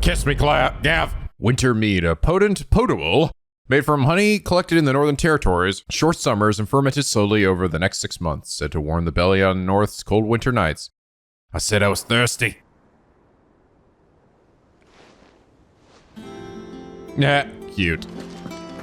Kiss me, Gav. Winter mead, a potent potable made from honey collected in the Northern Territories, short summers, and fermented slowly over the next 6 months, said to warm the belly on North's cold winter nights. I said I was thirsty. Yeah, cute.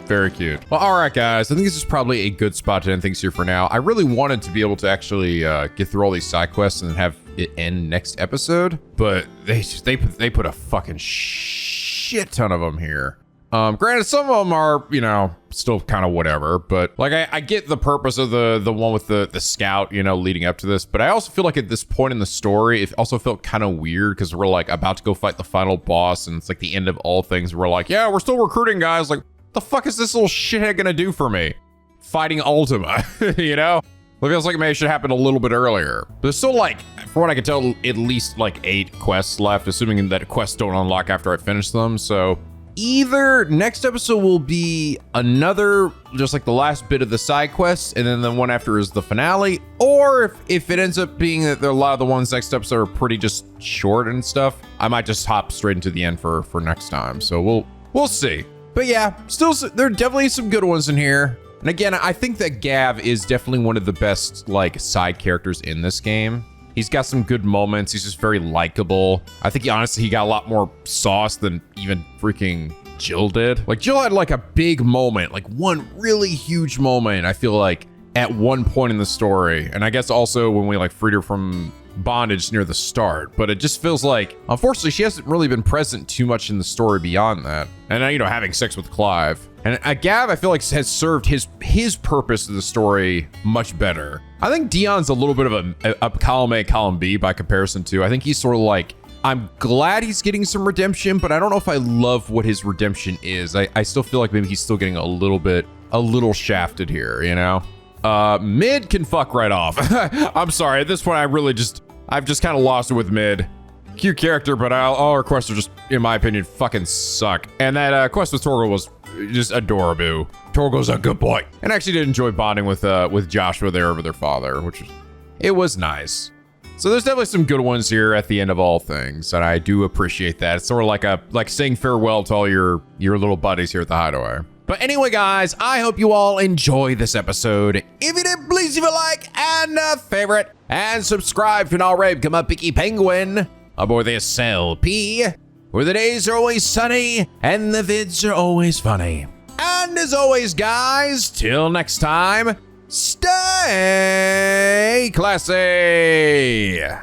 Very cute. Well, all right, guys. I think this is probably a good spot to end things here for now. I really wanted to be able to actually get through all these side quests and have it end next episode, but they put a fucking shit ton of them here. Granted, some of them are, you know, still kind of whatever, but like I get the purpose of the one with the scout, you know, leading up to this, but I also feel like at this point in the story, it also felt kind of weird because we're like about to go fight the final boss and it's like the end of all things. We're like, yeah, we're still recruiting guys. Like, the fuck is this little shithead gonna do for me? Fighting Ultima, you know? It feels like maybe it should happen a little bit earlier. But there's still like, from what I can tell, at least like 8 quests left, assuming that quests don't unlock after I finish them. So either next episode will be another, just like the last bit of the side quests, and then the one after is the finale, or if it ends up being that a lot of the ones next episode are pretty just short and stuff, I might just hop straight into the end for next time. So we'll see. But yeah, still, there are definitely some good ones in here. And again, I think that Gav is definitely one of the best like side characters in this game. He's got some good moments. He's just very likable. I think he got a lot more sauce than even freaking Jill did. Like Jill had like a big moment, like one really huge moment, I feel like at one point in the story. And I guess also when we like freed her from bondage near the start, but it just feels like, unfortunately, she hasn't really been present too much in the story beyond that. And you know, having sex with Clive. And Gav, I feel like has served his purpose of the story much better. I think Dion's a little bit of a column A, column B by comparison to. I think he's sort of like, I'm glad he's getting some redemption, but I don't know if I love what his redemption is. I still feel like maybe he's still getting a little shafted here, you know? Mid can fuck right off. I'm sorry, at this point I've just kind of lost it with Mid. Cute character, but all her quests are just, in my opinion, fucking suck. And that quest with Torgal was just adorable. Torgal's a good boy. And I actually did enjoy bonding with Joshua there over their father, it was nice. So there's definitely some good ones here at the end of all things, and I do appreciate that. It's sort of like saying farewell to all your little buddies here at the Hideaway. But anyway, guys, I hope you all enjoy this episode. If you did, please leave a like and a favorite, and subscribe to an already become a picky penguin aboard the SLP, where the days are always sunny and the vids are always funny. And as always, guys, till next time, stay classy.